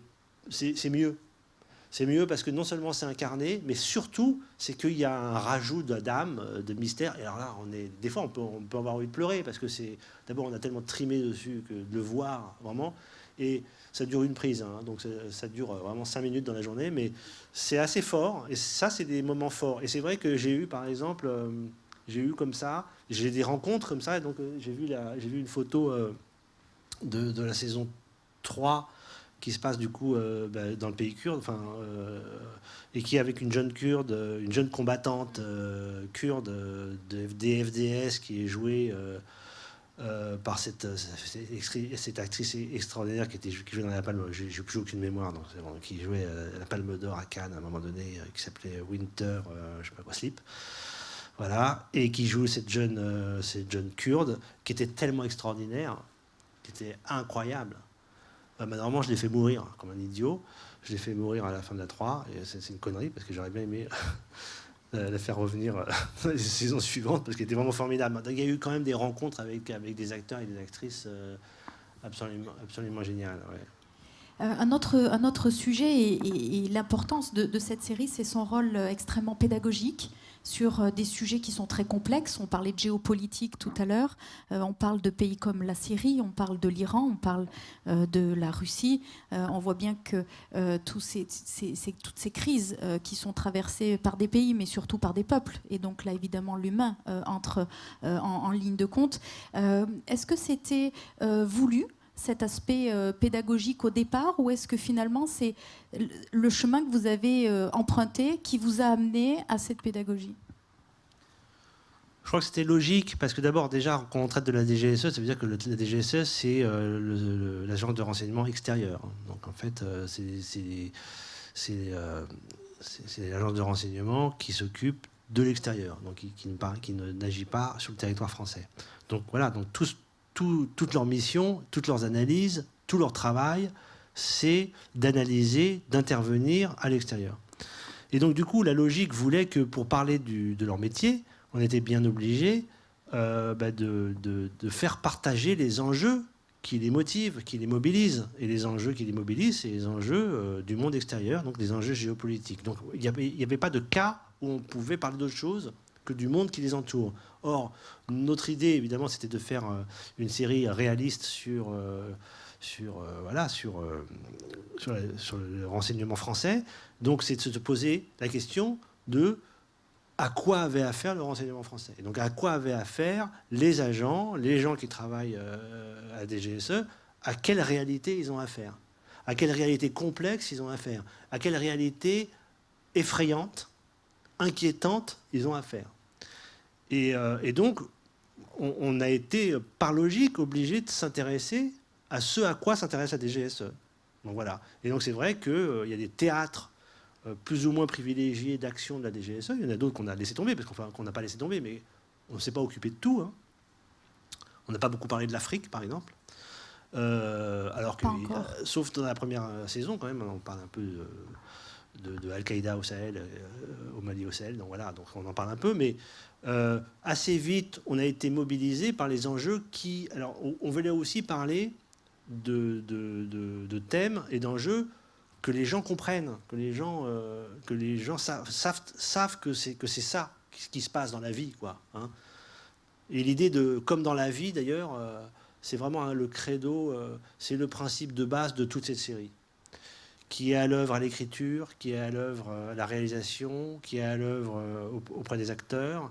mieux. C'est mieux parce que non seulement c'est incarné, mais surtout, c'est qu'il y a un rajout d'âme, de mystère. Et alors là, des fois, on peut avoir envie de pleurer parce que d'abord, on a tellement trimé dessus que de le voir, vraiment. Et ça dure une prise, hein, donc ça dure vraiment 5 minutes dans la journée, mais c'est assez fort. Et ça, c'est des moments forts. Et c'est vrai que j'ai eu, par exemple, j'ai des rencontres comme ça. Et donc, j'ai vu une photo de la saison 3 qui se passe du coup dans le pays kurde, et qui est avec une jeune kurde, une jeune combattante kurde des FDS qui est jouée par cette actrice extraordinaire qui jouait dans la Palme, j'ai plus aucune mémoire, donc qui jouait la Palme d'Or à Cannes à un moment donné, qui s'appelait Winter, je sais pas quoi, Sleep. Voilà, et qui joue cette jeune kurde qui était tellement extraordinaire, qui était incroyable. Normalement, je l'ai fait mourir comme un idiot. Je l'ai fait mourir à la fin de la 3, et c'est une connerie, parce que j'aurais bien aimé la faire revenir dans les saisons suivantes, parce qu'elle était vraiment formidable. Il y a eu quand même des rencontres avec des acteurs et des actrices absolument géniales. Ouais. Un autre sujet et l'importance de cette série, c'est son rôle extrêmement pédagogique sur des sujets qui sont très complexes. On parlait de géopolitique tout à l'heure, on parle de pays comme la Syrie, on parle de l'Iran, on parle de la Russie. On voit bien que toutes ces crises qui sont traversées par des pays, mais surtout par des peuples, et donc là évidemment l'humain entre en ligne de compte. Est-ce que c'était voulu, cet aspect pédagogique au départ, ou est-ce que finalement c'est le chemin que vous avez emprunté qui vous a amené à cette pédagogie? Je crois que c'était logique, parce que d'abord, déjà, quand on traite de la DGSE, ça veut dire que la DGSE, c'est l'agence de renseignement extérieur. Donc en fait, c'est l'agence de renseignement qui s'occupe de l'extérieur, donc qui n'agit pas sur le territoire français. Donc voilà, donc toute leur mission, toutes leurs analyses, tout leur travail, c'est d'analyser, d'intervenir à l'extérieur. Et donc du coup, la logique voulait que pour parler de leur métier, on était bien obligé de faire partager les enjeux qui les motivent, qui les mobilisent. Et les enjeux qui les mobilisent, c'est les enjeux du monde extérieur, donc des enjeux géopolitiques. Donc il n'y avait pas de cas où on pouvait parler d'autre chose que du monde qui les entoure. Or, notre idée, évidemment, c'était de faire une série réaliste sur le renseignement français. Donc, c'est de se poser la question de à quoi avait affaire le renseignement français. Et donc, à quoi avaient affaire les agents, les gens qui travaillent à la DGSE, à quelle réalité ils ont affaire, à quelle réalité complexe ils ont affaire, à quelle réalité effrayante, inquiétante ils ont affaire. Et donc, on a été, par logique, obligé de s'intéresser à ce à quoi s'intéresse la DGSE. Donc voilà. Et donc c'est vrai qu'il y a des théâtres plus ou moins privilégiés d'action de la DGSE. Il y en a d'autres qu'on a laissé tomber, parce qu'on n'a pas laissé tomber, mais on ne s'est pas occupé de tout. Hein. On n'a pas beaucoup parlé de l'Afrique, par exemple. Alors que, sauf dans la première saison, quand même, on parle un peu de Al-Qaïda au Sahel, au Mali au Sahel. Donc voilà, donc on en parle un peu, mais assez vite, on a été mobilisé par les enjeux qui... Alors, on voulait aussi parler de thèmes et d'enjeux que les gens comprennent, que les gens savent que c'est ça qui se passe dans la vie, quoi. Hein. Et l'idée de, comme dans la vie d'ailleurs, c'est vraiment le credo, c'est le principe de base de toute cette série, qui est à l'œuvre à l'écriture, qui est à l'œuvre à la réalisation, qui est à l'œuvre auprès des acteurs,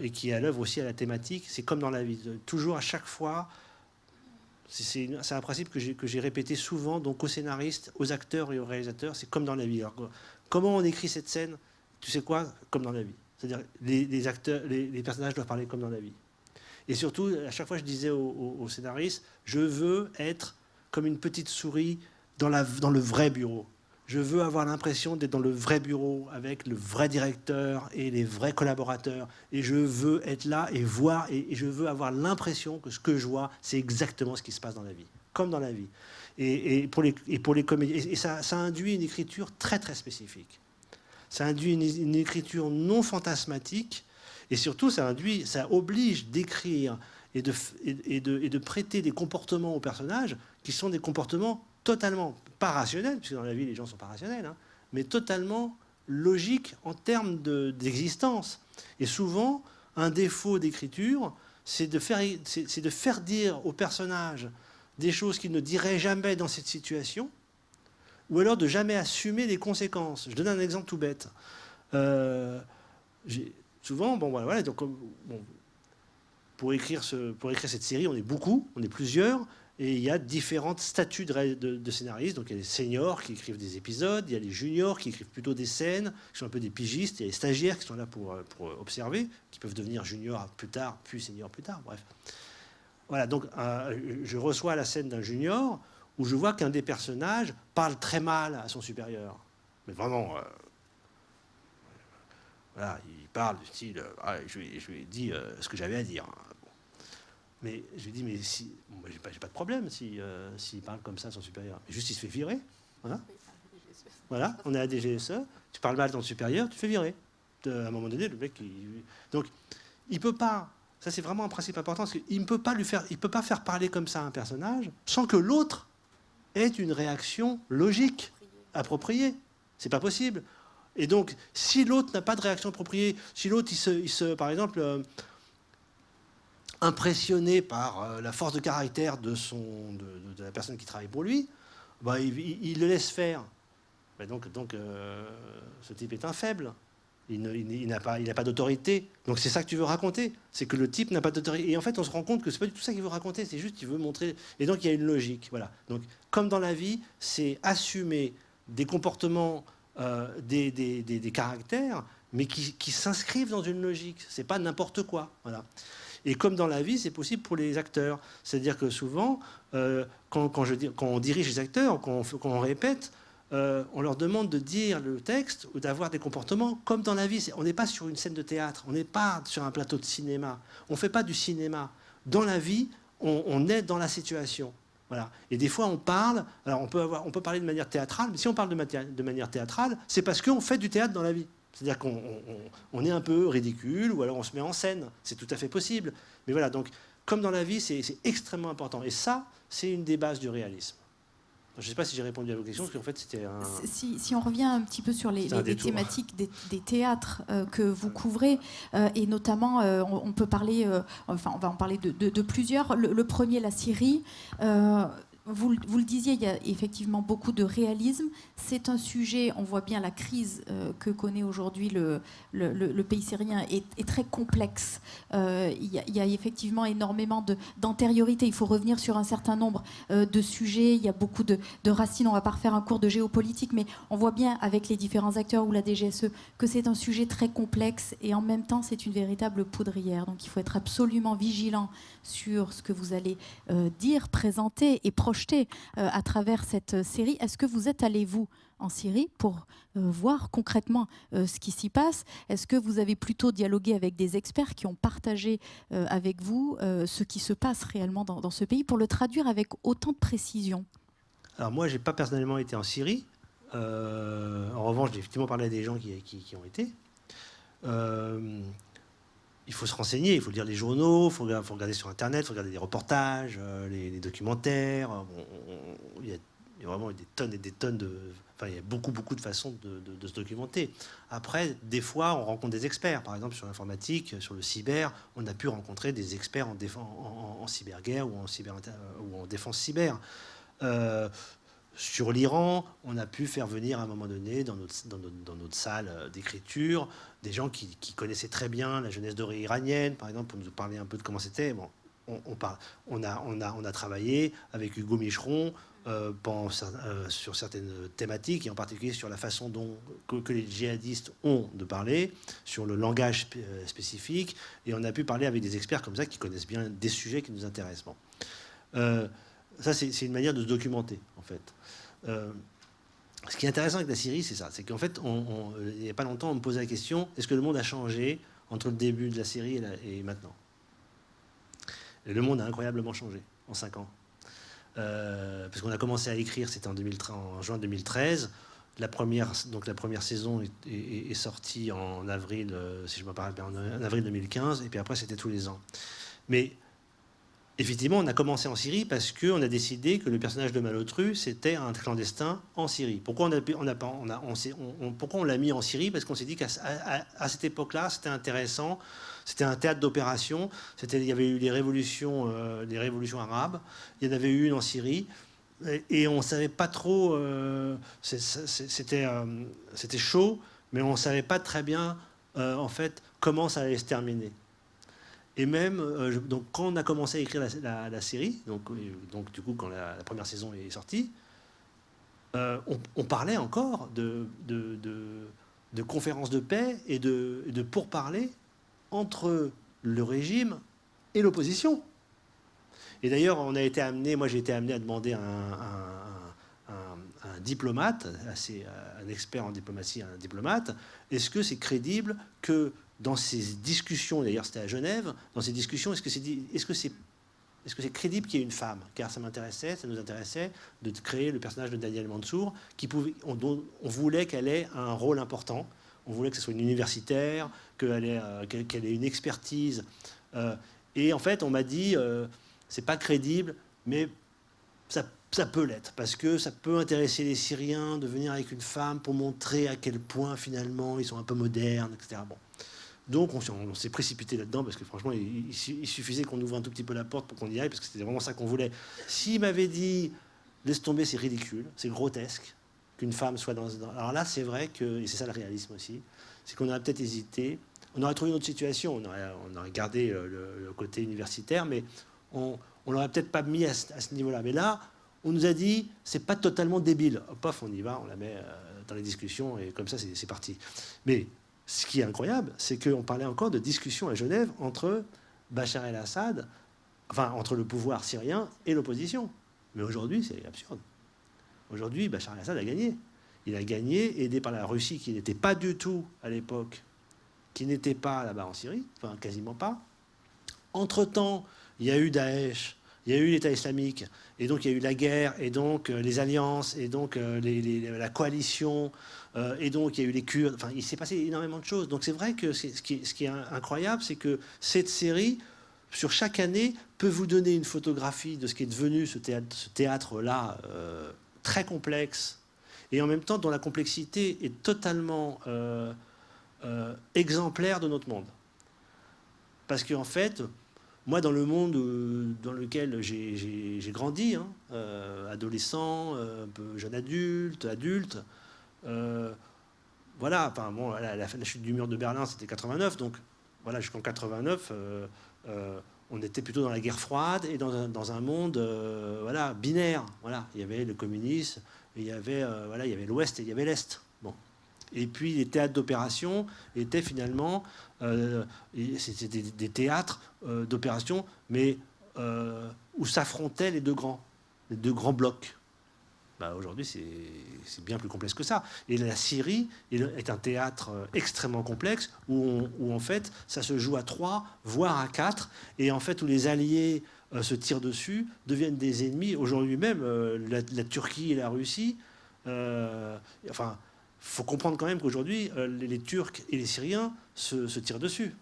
et qui est à l'œuvre aussi à la thématique. C'est comme dans la vie, toujours à chaque fois. C'est un principe que j'ai répété souvent, donc aux scénaristes, aux acteurs et aux réalisateurs, c'est comme dans la vie. Alors, comment on écrit cette scène? Tu sais quoi? Comme dans la vie. C'est-à-dire les acteurs, les personnages doivent parler comme dans la vie. Et surtout, à chaque fois, je disais aux scénaristes, je veux être comme une petite souris dans le vrai bureau. Je veux avoir l'impression d'être dans le vrai bureau avec le vrai directeur et les vrais collaborateurs. Et je veux être là et voir, et je veux avoir l'impression que ce que je vois, c'est exactement ce qui se passe dans la vie, comme dans la vie. Et pour les comédiens, et ça induit une écriture très très spécifique. Ça induit une écriture non fantasmatique, et surtout ça oblige d'écrire et de prêter des comportements aux personnages qui sont des comportements totalement pas rationnels, puisque dans la vie les gens ne sont pas rationnels, hein, mais totalement logiques en termes d'existence. Et souvent, un défaut d'écriture, c'est de faire dire aux personnages des choses qu'ils ne diraient jamais dans cette situation, ou alors de jamais assumer les conséquences. Je donne un exemple tout bête. Souvent, donc, pour écrire cette série, on est beaucoup, on est plusieurs, et il y a différents statuts de scénaristes. Donc il y a les seniors qui écrivent des épisodes, il y a les juniors qui écrivent plutôt des scènes, qui sont un peu des pigistes, il y a les stagiaires qui sont là pour observer, qui peuvent devenir juniors plus tard, puis seniors plus tard, bref. Voilà, donc je reçois la scène d'un junior où je vois qu'un des personnages parle très mal à son supérieur. Mais vraiment, voilà, il parle du style, je lui ai dit ce que j'avais à dire. Mais je lui dis, mais si, moi, j'ai pas de problème s'il parle comme ça à son supérieur. Mais juste, il se fait virer. Voilà. Voilà, on est à DGSE, tu parles mal à ton supérieur, tu te fais virer. À un moment donné, le mec, donc, il peut pas. Ça, c'est vraiment un principe important, parce qu'il ne peut pas faire parler comme ça un personnage sans que l'autre ait une réaction logique, appropriée. C'est pas possible. Et donc, si l'autre n'a pas de réaction appropriée, si l'autre, par exemple, impressionné par la force de caractère de la personne qui travaille pour lui, bah, il le laisse faire. Bah donc ce type est un faible. Il n'a pas d'autorité. Donc c'est ça que tu veux raconter. C'est que le type n'a pas d'autorité. Et en fait, on se rend compte que c'est pas du tout ça qu'il veut raconter. C'est juste qu'il veut montrer. Et donc il y a une logique. Voilà. Donc comme dans la vie, c'est assumer des comportements, des caractères, mais qui s'inscrivent dans une logique. C'est pas n'importe quoi. Voilà. Et comme dans la vie, c'est possible pour les acteurs. C'est-à-dire que souvent, quand on dirige les acteurs, quand on répète, on leur demande de dire le texte ou d'avoir des comportements comme dans la vie. On n'est pas sur une scène de théâtre, on n'est pas sur un plateau de cinéma. On ne fait pas du cinéma. Dans la vie, on est dans la situation. Voilà. Et des fois, on parle. Alors, on peut parler de manière théâtrale, mais si on parle de manière théâtrale, c'est parce qu'on fait du théâtre dans la vie. C'est-à-dire qu'on est un peu ridicule, ou alors on se met en scène. C'est tout à fait possible. Mais voilà, donc, comme dans la vie, c'est extrêmement important. Et ça, c'est une des bases du réalisme. Je ne sais pas si j'ai répondu à vos questions, parce qu'en fait, c'était un... Si on revient un petit peu sur les thématiques des théâtres que vous couvrez, et notamment, on peut parler, enfin, on va en parler de plusieurs. Le premier, la Syrie. Vous le disiez, il y a effectivement beaucoup de réalisme. C'est un sujet, on voit bien la crise que connaît aujourd'hui le pays syrien est très complexe. Il y a effectivement énormément d'antériorité. Il faut revenir sur un certain nombre de sujets. Il y a beaucoup de racines. On ne va pas refaire un cours de géopolitique, mais on voit bien avec les différents acteurs ou la DGSE que c'est un sujet très complexe et en même temps, c'est une véritable poudrière. Donc il faut être absolument vigilant sur ce que vous allez dire, présenter et projeter à travers cette série. Est-ce que vous êtes allé, vous, en Syrie pour voir concrètement ce qui s'y passe? Est-ce que vous avez plutôt dialogué avec des experts qui ont partagé avec vous ce qui se passe réellement dans ce pays pour le traduire avec autant de précision? Alors moi, je n'ai pas personnellement été en Syrie. En revanche, j'ai effectivement parlé à des gens qui ont été. Il faut se renseigner, il faut lire les journaux, il faut regarder sur Internet, il faut regarder des reportages, les documentaires. Il y a vraiment des tonnes et des tonnes de... Enfin, il y a beaucoup de façons de se documenter. Après, des fois, on rencontre des experts. Par exemple, sur l'informatique, sur le cyber, on a pu rencontrer des experts en cyberguerre ou en défense cyber. Sur l'Iran, on a pu faire venir à un moment donné dans notre salle d'écriture des gens qui connaissaient très bien la jeunesse dorée iranienne, par exemple, pour nous parler un peu de comment c'était. Bon, on a travaillé avec Hugo Micheron sur certaines thématiques, et en particulier sur la façon que les djihadistes ont de parler, sur le langage spécifique, et on a pu parler avec des experts comme ça qui connaissent bien des sujets qui nous intéressent. Bon. Ça, c'est une manière de se documenter, en fait. Ce qui est intéressant avec la Syrie, c'est ça. C'est qu'en fait, il n'y a pas longtemps, on me posait la question, est-ce que le monde a changé entre le début de la Syrie et maintenant? Et le monde a incroyablement changé en 5 ans. Parce qu'on a commencé à écrire, c'était en juin 2013. La première saison est sortie en avril, si je me rappelle bien, en avril 2015. Et puis après, c'était tous les ans. Mais... effectivement, on a commencé en Syrie parce qu'on a décidé que le personnage de Malotru, c'était un clandestin en Syrie. Pourquoi on l'a mis en Syrie? Parce qu'on s'est dit qu'à cette époque-là, c'était intéressant. C'était un théâtre d'opération. Il y avait eu les révolutions arabes. Il y en avait eu une en Syrie. Et on ne savait pas trop... c'était chaud, mais on ne savait pas très bien, en fait, comment ça allait se terminer. Et même, donc, quand on a commencé à écrire la série, donc du coup, quand la première saison est sortie, on parlait encore de conférences de paix et de pourparlers entre le régime et l'opposition. Et d'ailleurs, moi j'ai été amené à demander à un diplomate, un expert en diplomatie, un diplomate, est-ce que c'est crédible que dans ces discussions, d'ailleurs c'était à Genève, dans ces discussions, est-ce que c'est est-ce que c'est crédible qu'il y ait une femme? Car ça nous intéressait de créer le personnage de Daniel Mansour, dont on voulait qu'elle ait un rôle important. On voulait que ce soit une universitaire, qu'elle ait une expertise. Et en fait, on m'a dit, c'est pas crédible, mais ça peut l'être, parce que ça peut intéresser les Syriens de venir avec une femme pour montrer à quel point, finalement, ils sont un peu modernes, etc. Bon. Donc, on s'est précipité là-dedans, parce que franchement, il suffisait qu'on ouvre un tout petit peu la porte pour qu'on y aille, parce que c'était vraiment ça qu'on voulait. S'il m'avait dit, laisse tomber, c'est ridicule, c'est grotesque, qu'une femme soit dans... Alors là, c'est vrai que, et c'est ça le réalisme aussi, c'est qu'on aurait peut-être hésité, on aurait trouvé une autre situation, on aurait gardé le côté universitaire, mais on l'aurait peut-être pas mis à ce niveau-là. Mais là, on nous a dit, c'est pas totalement débile. Paf, on y va, on la met dans les discussions, et comme ça, c'est parti. Mais ce qui est incroyable, c'est qu'on parlait encore de discussions à Genève entre Bachar el-Assad, enfin, entre le pouvoir syrien et l'opposition. Mais aujourd'hui, c'est absurde. Aujourd'hui, Bachar el-Assad a gagné. Il a gagné, aidé par la Russie, qui n'était pas du tout, à l'époque, qui n'était pas là-bas en Syrie, enfin, quasiment pas. Entre-temps, il y a eu Daesh, il y a eu l'État islamique, et donc il y a eu la guerre, et donc les alliances, et donc la coalition, et donc il y a eu les Kurdes. Enfin, il s'est passé énormément de choses. Donc c'est vrai que ce qui est incroyable, c'est que cette série, sur chaque année, peut vous donner une photographie de ce qui est devenu ce théâtre-là, très complexe, et en même temps dont la complexité est totalement exemplaire de notre monde. Parce qu'en fait, moi, dans le monde dans lequel j'ai grandi, hein, adolescent, un peu jeune adulte, voilà, enfin, bon, la chute du mur de Berlin, c'était 89, donc voilà, jusqu'en 89, on était plutôt dans la guerre froide et dans un monde voilà, binaire. Voilà, il y avait le communisme, il y avait l'Ouest et il y avait l'Est. Bon. Et puis les théâtres d'opération étaient finalement c'était des théâtres d'opération, mais où s'affrontaient les deux grands blocs. Bah, aujourd'hui, c'est bien plus complexe que ça. Et la Syrie est un théâtre extrêmement complexe où en fait, ça se joue à 3, voire à 4, et en fait, où les alliés se tirent dessus, deviennent des ennemis. Aujourd'hui même, la Turquie et la Russie, enfin, faut comprendre quand même qu'aujourd'hui, les Turcs et les Syriens se tirent dessus.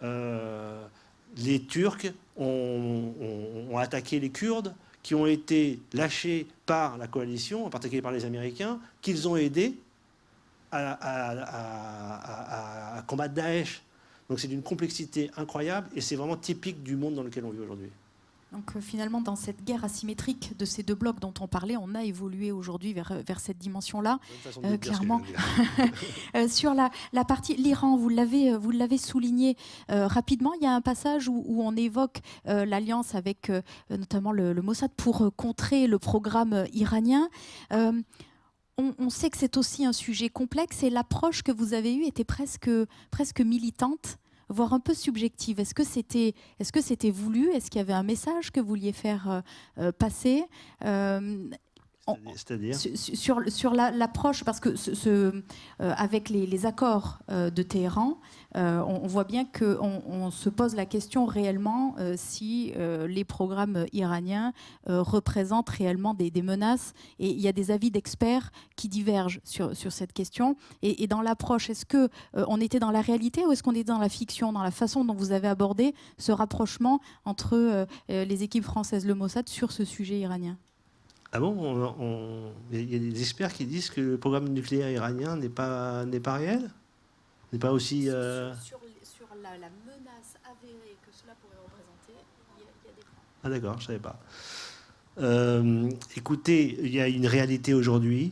Les Turcs ont attaqué les Kurdes, qui ont été lâchés par la coalition, en particulier par les Américains, qu'ils ont aidés à combattre Daesh. Donc c'est d'une complexité incroyable et c'est vraiment typique du monde dans lequel on vit aujourd'hui. Donc finalement, dans cette guerre asymétrique de ces deux blocs dont on parlait, on a évolué aujourd'hui vers cette dimension-là, clairement. Sur la partie, l'Iran, vous l'avez souligné rapidement, il y a un passage où on évoque l'alliance avec notamment le Mossad pour contrer le programme iranien. On sait que c'est aussi un sujet complexe et l'approche que vous avez eue était presque militante, voire un peu subjective. Est-ce que c'était voulu? Est-ce qu'il y avait un message que vous vouliez faire passer? C'est-à-dire sur l'approche, parce que avec les accords de Téhéran, on voit bien qu'on se pose la question réellement si les programmes iraniens représentent réellement des menaces. Et il y a des avis d'experts qui divergent sur cette question. Et dans l'approche, est-ce qu'on était dans la réalité ou est-ce qu'on est dans la fiction, dans la façon dont vous avez abordé ce rapprochement entre les équipes françaises, le Mossad, sur ce sujet iranien? Ah bon, il y a des experts qui disent que le programme nucléaire iranien n'est pas réel, n'est pas aussi... Sur la menace avérée que cela pourrait représenter, il y a des points. Ah d'accord, je ne savais pas. Écoutez, il y a une réalité aujourd'hui,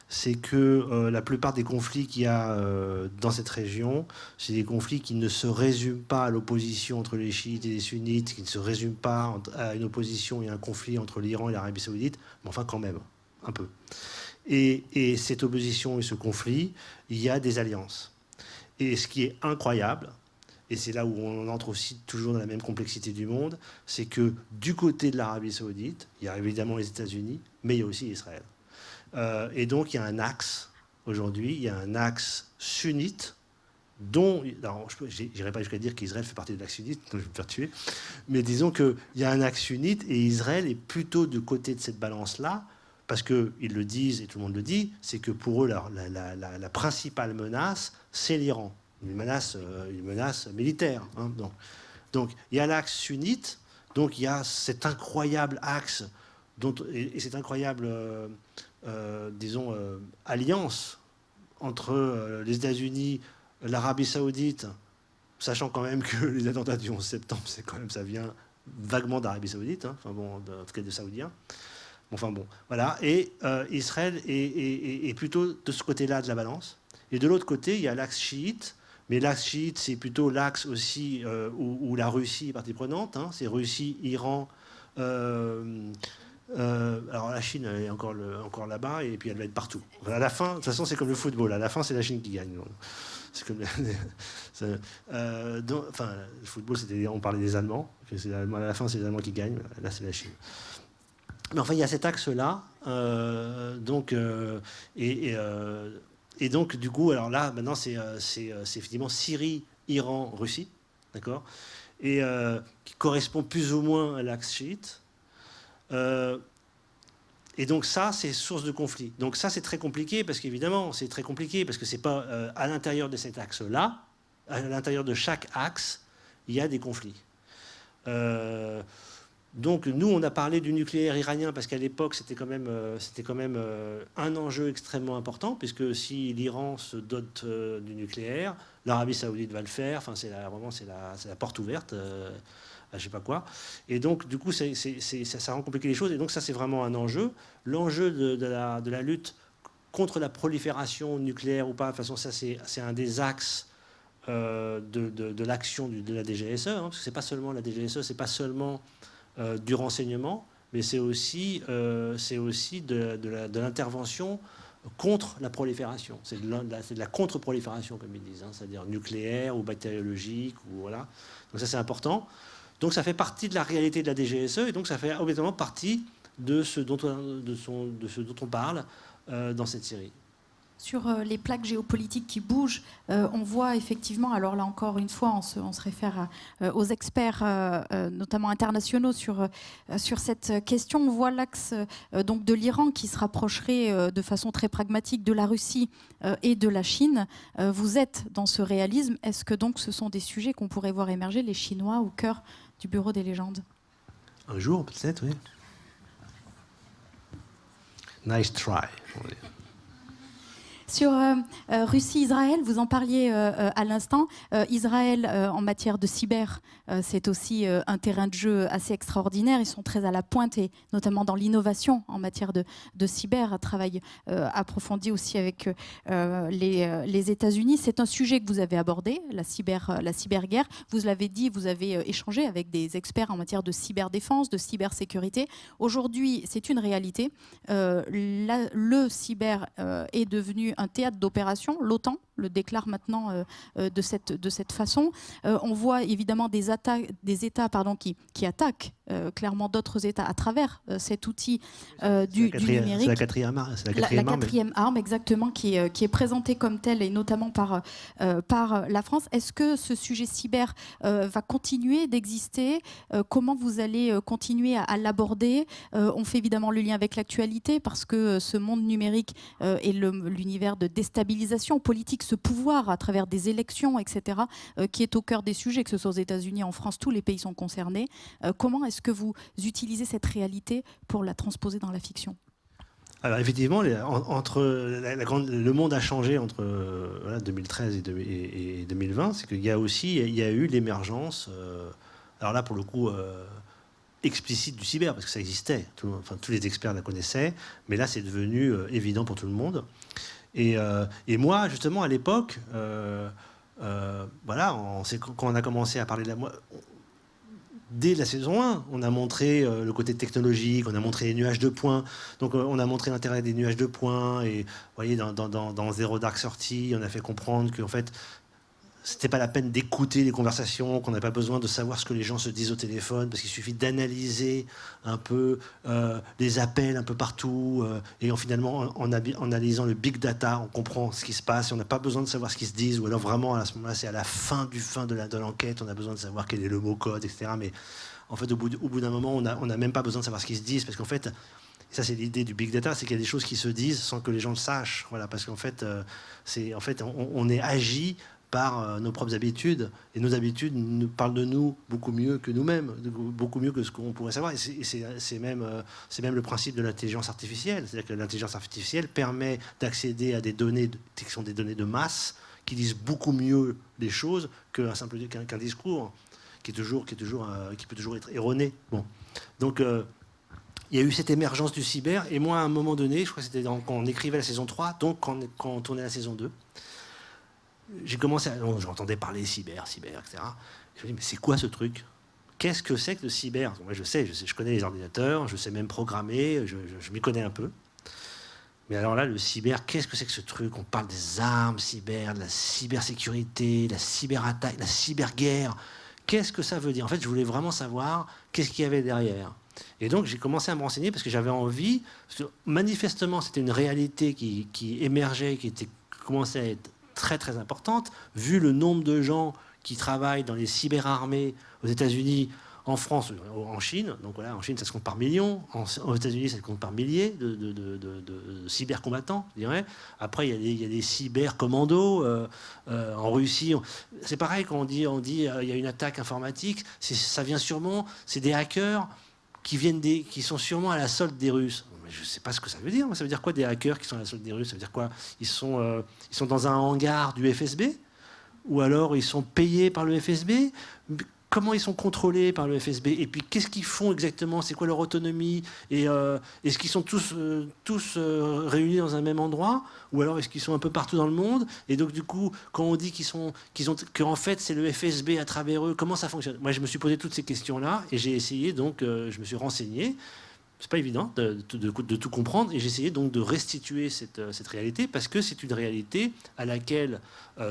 c'est que la plupart des conflits qu'il y a dans cette région, c'est des conflits qui ne se résument pas à l'opposition entre les chiites et les sunnites, qui ne se résument pas à une opposition et un conflit entre l'Iran et l'Arabie saoudite, mais enfin quand même, un peu. Et cette opposition et ce conflit, il y a des alliances. Et ce qui est incroyable, et c'est là où on entre aussi toujours dans la même complexité du monde, c'est que du côté de l'Arabie saoudite, il y a évidemment les États-Unis, mais il y a aussi Israël. Et donc, il y a un axe, aujourd'hui, il y a un axe sunnite dont, je n'irai pas jusqu'à dire qu'Israël fait partie de l'axe sunnite, donc je vais me faire tuer, mais disons qu'il y a un axe sunnite et Israël est plutôt de côté de cette balance-là, parce qu'ils le disent et tout le monde le dit, c'est que pour eux, la principale menace, c'est l'Iran, une menace militaire. Hein, donc il y a l'axe sunnite, donc il y a cet incroyable axe et cette incroyable, alliance entre les États-Unis, l'Arabie Saoudite, sachant quand même que les attentats du 11 septembre, ça vient vaguement d'Arabie Saoudite, hein, enfin bon, en tout cas des Saoudiens. Enfin bon, voilà. Et Israël est plutôt de ce côté-là de la balance. Et de l'autre côté, il y a l'axe chiite. Mais l'axe chiite, c'est plutôt l'axe aussi où la Russie est partie prenante. Hein. C'est Russie, Iran. Alors la Chine, elle est encore là-bas, et puis elle va être partout. À la fin, de toute façon, c'est comme le football. À la fin, c'est la Chine qui gagne. C'est comme le football, on parlait des Allemands. À la fin, c'est les Allemands qui gagnent. Là, c'est la Chine. Mais enfin, il y a cet axe-là. Et donc, du coup, alors là, maintenant, c'est effectivement Syrie, Iran, Russie, d'accord, et qui correspond plus ou moins à l'axe chiite. Et donc ça, c'est source de conflit. Donc ça, c'est très compliqué, parce qu'évidemment, c'est très compliqué, parce que c'est pas à l'intérieur de cet axe-là, à l'intérieur de chaque axe, il y a des conflits. Donc nous, on a parlé du nucléaire iranien parce qu'à l'époque, c'était quand même un enjeu extrêmement important, puisque si l'Iran se dote du nucléaire, l'Arabie Saoudite va le faire. Enfin, c'est la porte ouverte à je sais pas quoi. Et donc, du coup, ça rend compliqué les choses. Et donc, ça, c'est vraiment un enjeu. L'enjeu de la lutte contre la prolifération nucléaire ou pas, de toute façon, ça, c'est un des axes de l'action de la DGSE, hein, parce que c'est pas seulement la DGSE, c'est pas seulement du renseignement, mais c'est aussi de l'intervention contre la prolifération. C'est de la contre-prolifération, comme ils disent, hein, c'est-à-dire nucléaire ou bactériologique, ou voilà. Donc ça, c'est important. Donc ça fait partie de la réalité de la DGSE, et donc ça fait obligatoirement partie de ce dont on parle dans cette série. Sur les plaques géopolitiques qui bougent, on voit effectivement, alors là encore une fois, on se réfère aux experts, notamment internationaux, sur cette question. On voit l'axe donc de l'Iran qui se rapprocherait de façon très pragmatique de la Russie et de la Chine. Vous êtes dans ce réalisme. Est-ce que donc ce sont des sujets qu'on pourrait voir émerger, les Chinois, au cœur du Bureau des légendes? Un jour, peut-être, oui. Nice try. Sur Russie-Israël, vous en parliez à l'instant. Israël, en matière de cyber, c'est aussi un terrain de jeu assez extraordinaire. Ils sont très à la pointe, et notamment dans l'innovation en matière de cyber, un travail approfondi aussi avec les États-Unis. C'est un sujet que vous avez abordé, la cyberguerre. Vous l'avez dit, vous avez échangé avec des experts en matière de cyberdéfense, de cybersécurité. Aujourd'hui, c'est une réalité. Le cyber est devenu un théâtre d'opération. L'OTAN le déclare maintenant de cette façon. On voit évidemment des États qui attaquent clairement d'autres États à travers cet outil du numérique. C'est la quatrième arme, exactement, qui est présentée comme telle, et notamment par la France. Est-ce que ce sujet cyber va continuer d'exister? Comment vous allez continuer à l'aborder? On fait évidemment le lien avec l'actualité, parce que ce monde numérique et l'univers de déstabilisation politique, ce pouvoir à travers des élections, etc., qui est au cœur des sujets, que ce soit aux États-Unis, en France, tous les pays sont concernés. Comment est-ce que vous utilisez cette réalité pour la transposer dans la fiction? Alors effectivement, le monde a changé entre 2013 et 2020. C'est qu'il y a eu l'émergence, alors là pour le coup explicite du cyber, parce que ça existait. Tous les experts la connaissaient, mais là c'est devenu évident pour tout le monde. Et moi, justement, à l'époque, quand on a commencé à parler de dès la saison 1, on a montré le côté technologique, on a montré les nuages de points. Donc on a montré l'intérêt des nuages de points. Et vous voyez, dans Zero Dark Thirty, on a fait comprendre qu'en fait, c'était pas la peine d'écouter les conversations, qu'on n'a pas besoin de savoir ce que les gens se disent au téléphone, parce qu'il suffit d'analyser un peu les appels un peu partout, et finalement, en analysant le big data, on comprend ce qui se passe, et on n'a pas besoin de savoir ce qu'ils se disent, ou alors vraiment, à ce moment-là, c'est à la fin de l'enquête, on a besoin de savoir quel est le mot code, etc. Mais en fait, au bout d'un moment, on n'a même pas besoin de savoir ce qu'ils se disent, parce qu'en fait, ça c'est l'idée du big data, c'est qu'il y a des choses qui se disent sans que les gens le sachent, voilà, parce qu'en fait, on est agi par nos propres habitudes, et nos habitudes nous parlent de nous beaucoup mieux que nous-mêmes, beaucoup mieux que ce qu'on pourrait savoir. Et c'est même le principe de l'intelligence artificielle, c'est-à-dire que l'intelligence artificielle permet d'accéder à des données qui sont des données de masse, qui disent beaucoup mieux les choses qu'un discours qui peut toujours être erroné. Bon, donc il y a eu cette émergence du cyber, et moi, à un moment donné, je crois que c'était quand on écrivait la saison 3, donc quand on tournait la saison 2, j'ai commencé à... J'entendais parler cyber, etc. Je me dis, mais c'est quoi ce truc? Qu'est-ce que c'est que le cyber? Moi, je sais, je connais les ordinateurs, je sais même programmer, je m'y connais un peu. Mais alors là, le cyber, qu'est-ce que c'est que ce truc? On parle des armes cyber, de la cybersécurité, de la cyberattaque, de la cyberguerre. Qu'est-ce que ça veut dire? En fait, je voulais vraiment savoir qu'est-ce qu'il y avait derrière. Et donc, j'ai commencé à me renseigner parce que j'avais envie... Parce que manifestement, c'était une réalité qui émergeait, qui commençait à être très, très importante, vu le nombre de gens qui travaillent dans les cyberarmées aux États-Unis, en France, en Chine. Donc voilà, en Chine, ça se compte par millions. Aux États-Unis, ça se compte par milliers de cybercombattants, je dirais. Après, il y a des cybercommandos. En Russie, c'est pareil quand on dit il y a une attaque informatique. Ça vient sûrement, c'est des hackers qui sont sûrement à la solde des Russes. Je ne sais pas ce que ça veut dire. Ça veut dire quoi, des hackers qui sont à la solde des Russes? Ça veut dire quoi? Ils sont dans un hangar du FSB? Ou alors ils sont payés par le FSB? Comment ils sont contrôlés par le FSB? Et puis qu'est-ce qu'ils font exactement? C'est quoi leur autonomie? Et est-ce qu'ils sont tous réunis dans un même endroit? Ou alors est-ce qu'ils sont un peu partout dans le monde? Et donc du coup, quand on dit qu'en fait c'est le FSB à travers eux, comment ça fonctionne? Moi je me suis posé toutes ces questions-là et j'ai essayé, donc je me suis renseigné. C'est pas évident de tout comprendre, et j'ai essayé donc de restituer cette réalité, parce que c'est une réalité à laquelle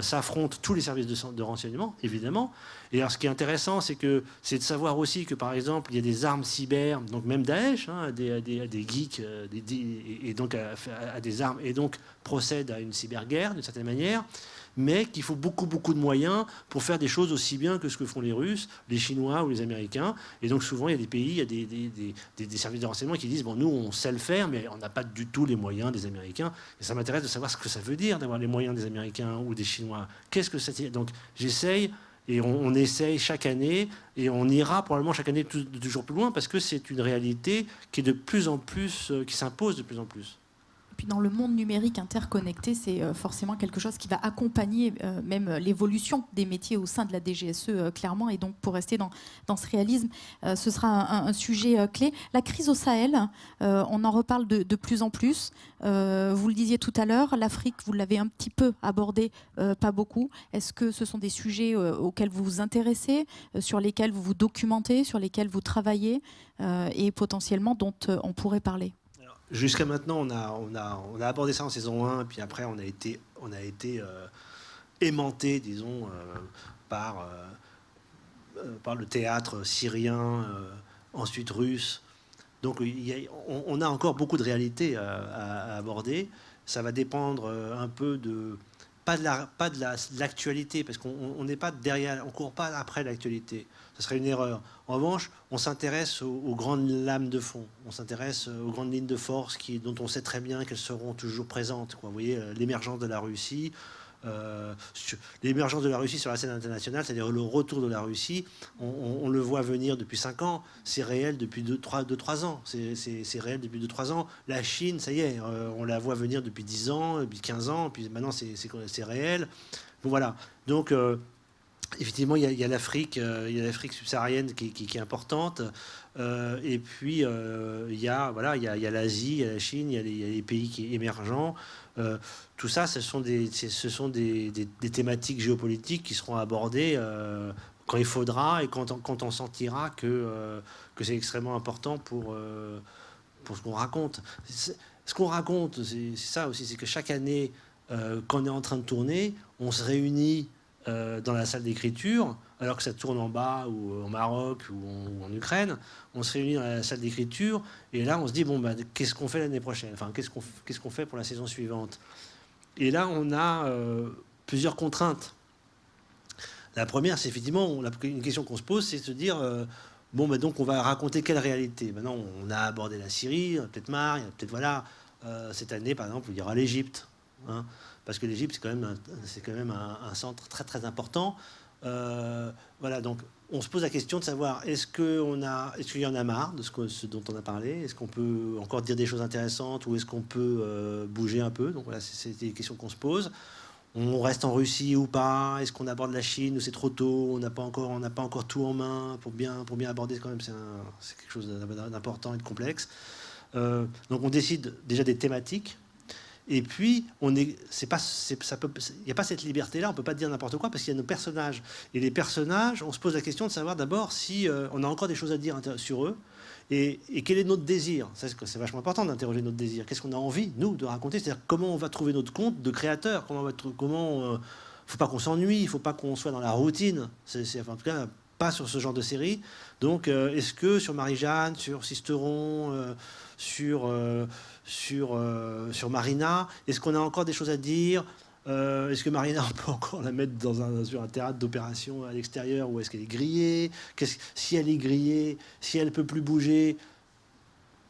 s'affrontent tous les services de renseignement, évidemment. Et alors ce qui est intéressant, c'est de savoir aussi que, par exemple, il y a des armes cyber, donc même Daesh, hein, à des geeks, et donc à des armes, et donc procède à une cyberguerre d'une certaine manière, mais qu'il faut beaucoup, beaucoup de moyens pour faire des choses aussi bien que ce que font les Russes, les Chinois ou les Américains. Et donc souvent, il y a des pays, il y a des services de renseignement qui disent, bon, nous, on sait le faire, mais on n'a pas du tout les moyens des Américains. Et ça m'intéresse de savoir ce que ça veut dire d'avoir les moyens des Américains ou des Chinois. Qu'est-ce que ça veut dire? Donc j'essaye, et on essaye chaque année, et on ira probablement chaque année toujours plus loin, parce que c'est une réalité qui est de plus en plus, qui s'impose de plus en plus. Et puis dans le monde numérique interconnecté, c'est forcément quelque chose qui va accompagner même l'évolution des métiers au sein de la DGSE, clairement. Et donc, pour rester dans ce réalisme, ce sera un sujet clé. La crise au Sahel, on en reparle de plus en plus. Vous le disiez tout à l'heure, l'Afrique, vous l'avez un petit peu abordé, pas beaucoup. Est-ce que ce sont des sujets auxquels vous vous intéressez, sur lesquels vous vous documentez, sur lesquels vous travaillez, et potentiellement dont on pourrait parler? Jusqu'à maintenant, on a abordé ça en saison 1, puis après, on a été aimanté, disons, par le théâtre syrien, ensuite russe. Donc, on a encore beaucoup de réalités à aborder. Ça va dépendre un peu pas de l'actualité, parce qu'on n'est pas derrière, on court pas après l'actualité. Ce serait une erreur. En revanche, on s'intéresse aux grandes lames de fond. On s'intéresse aux grandes lignes de force dont on sait très bien qu'elles seront toujours présentes. Vous voyez, l'émergence de la Russie, l'émergence de la Russie sur la scène internationale, c'est-à-dire le retour de la Russie, on le voit venir depuis 5 ans. C'est réel depuis 2-3 ans. C'est réel depuis 2-3 ans. La Chine, ça y est, on la voit venir depuis 10 ans, depuis 15 ans, puis maintenant c'est réel. Bon, voilà. Donc, effectivement, il y a l'Afrique subsaharienne qui est importante. Et puis, il y a l'Asie, il y a la Chine, il y a les pays émergents. Tout ça, ce sont des thématiques géopolitiques qui seront abordées quand il faudra, et quand on sentira que c'est extrêmement important pour ce qu'on raconte. Ce qu'on raconte, c'est ça aussi, c'est que chaque année, quand on est en train de tourner, on se réunit dans la salle d'écriture, alors que ça tourne en bas ou au Maroc ou en Ukraine. On se réunit dans la salle d'écriture et là on se dit bon bah qu'est-ce qu'on fait l'année prochaine, enfin qu'est-ce qu'on fait pour la saison suivante. Et là on a plusieurs contraintes. La première, c'est effectivement une question qu'on se pose, c'est de se dire bon bah donc on va raconter quelle réalité. Maintenant on a abordé la Syrie, peut-être marre, peut-être voilà cette année par exemple il y aura l'Égypte. Hein, parce que l'Égypte, c'est quand même un centre très très important. Voilà, donc on se pose la question de savoir est-ce qu'il y en a marre de ce dont on a parlé, est-ce qu'on peut encore dire des choses intéressantes ou est-ce qu'on peut bouger un peu. Donc voilà, c'est des questions qu'on se pose. On reste en Russie ou pas? Est-ce qu'on aborde la Chine ou c'est trop tôt? On n'a pas encore tout en main pour bien aborder quand même. C'est quelque chose d'important et de complexe. Donc on décide déjà des thématiques. Et puis, il n'y a pas cette liberté-là, on ne peut pas dire n'importe quoi, parce qu'il y a nos personnages. Et les personnages, on se pose la question de savoir d'abord si on a encore des choses à dire sur eux, et quel est notre désir. C'est vachement important d'interroger notre désir. Qu'est-ce qu'on a envie, nous, de raconter? C'est-à-dire comment on va trouver notre compte de créateur. Il ne faut pas qu'on s'ennuie, il ne faut pas qu'on soit dans la routine. En tout cas, pas sur ce genre de série. Donc, est-ce que sur Marie-Jeanne, sur Sisteron, sur Marina, est-ce qu'on a encore des choses à dire? Est-ce que Marina, on peut encore la mettre sur un théâtre d'opération à l'extérieur ou est-ce qu'elle est grillée? Si elle est grillée, si elle ne peut plus bouger,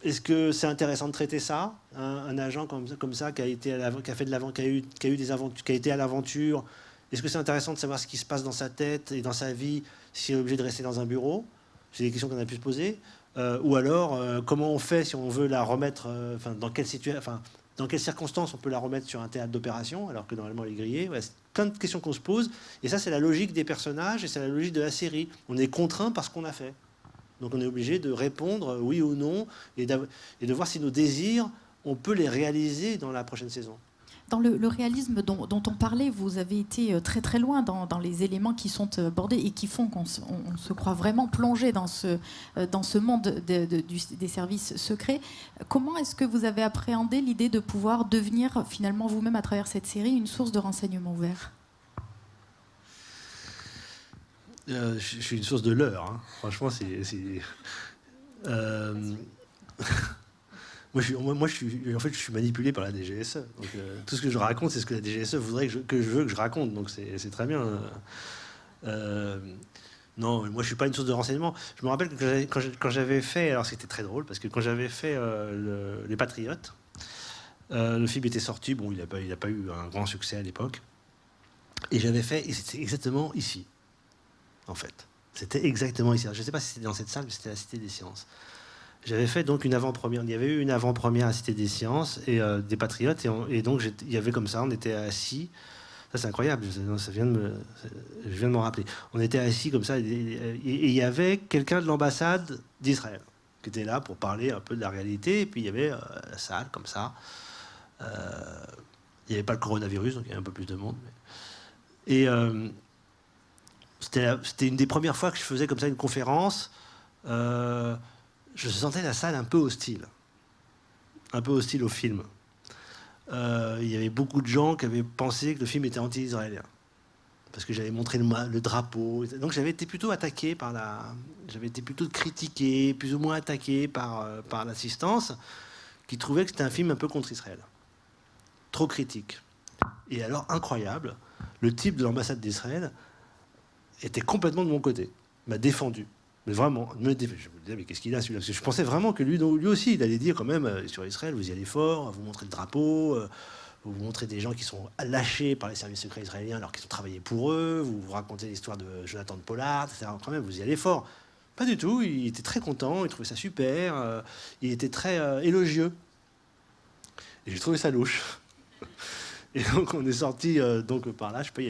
est-ce que c'est intéressant de traiter ça? Un agent comme ça qui a été qui a eu des aventures, qui a été à l'aventure, est-ce que c'est intéressant de savoir ce qui se passe dans sa tête et dans sa vie s'il est obligé de rester dans un bureau? C'est des questions qu'on a pu se poser. Ou alors, comment on fait si on veut la remettre, dans quelles circonstances on peut la remettre sur un théâtre d'opération alors que normalement elle est grillée? Ouais, c'est plein de questions qu'on se pose. Et ça, c'est la logique des personnages et c'est la logique de la série. On est contraint par ce qu'on a fait. Donc on est obligé de répondre oui ou non et de voir si nos désirs, on peut les réaliser dans la prochaine saison. Dans le réalisme dont on parlait, vous avez été très très loin dans les éléments qui sont abordés et qui font qu'on se croit vraiment plongé dans ce monde des services secrets. Comment est-ce que vous avez appréhendé l'idée de pouvoir devenir finalement vous-même à travers cette série une source de renseignements ouverts? Je suis une source de leurre. Hein. Franchement, c'est Moi, je suis manipulé par la DGSE. Donc, tout ce que je raconte, c'est ce que la DGSE voudrait que je raconte. Donc, c'est très bien. Non, moi, je suis pas une source de renseignement. Je me rappelle que quand j'avais fait... Alors, c'était très drôle, parce que quand j'avais fait Les Patriotes, le film était sorti. Bon, il n'a pas eu un grand succès à l'époque. Et j'avais fait... Et c'était exactement ici, en fait. C'était exactement ici. Alors, je ne sais pas si c'était dans cette salle, mais c'était la Cité des Sciences. J'avais fait donc une avant-première. Il y avait eu une avant-première à Cité des Sciences et des Patriotes. Et donc, il y avait comme ça, on était assis. Ça, c'est incroyable. Je viens de m'en rappeler. On était assis comme ça. Et il y avait quelqu'un de l'ambassade d'Israël qui était là pour parler un peu de la réalité. Et puis, il y avait la salle comme ça. Il n'y avait pas le coronavirus, donc il y avait un peu plus de monde. Et c'était une des premières fois que je faisais comme ça une conférence. Je sentais la salle un peu hostile au film. Il y avait beaucoup de gens qui avaient pensé que le film était anti-israélien. Parce que j'avais montré le drapeau. Donc j'avais été plutôt attaqué j'avais été plutôt critiqué, plus ou moins attaqué par l'assistance, qui trouvait que c'était un film un peu contre Israël. Trop critique. Et alors, incroyable, le type de l'ambassade d'Israël était complètement de mon côté, m'a défendu. Mais vraiment, je me disais, mais qu'est-ce qu'il a celui-là? Parce que je pensais vraiment que lui aussi, il allait dire quand même, sur Israël, vous y allez fort, vous montrez le drapeau, vous montrez des gens qui sont lâchés par les services secrets israéliens alors qu'ils ont travaillé pour eux, vous racontez l'histoire de Jonathan de Pollard, etc. Quand même, vous y allez fort. Pas du tout, il était très content, il trouvait ça super, il était très élogieux. Et j'ai trouvé ça louche. Et donc on est sorti donc par là, je sais pas,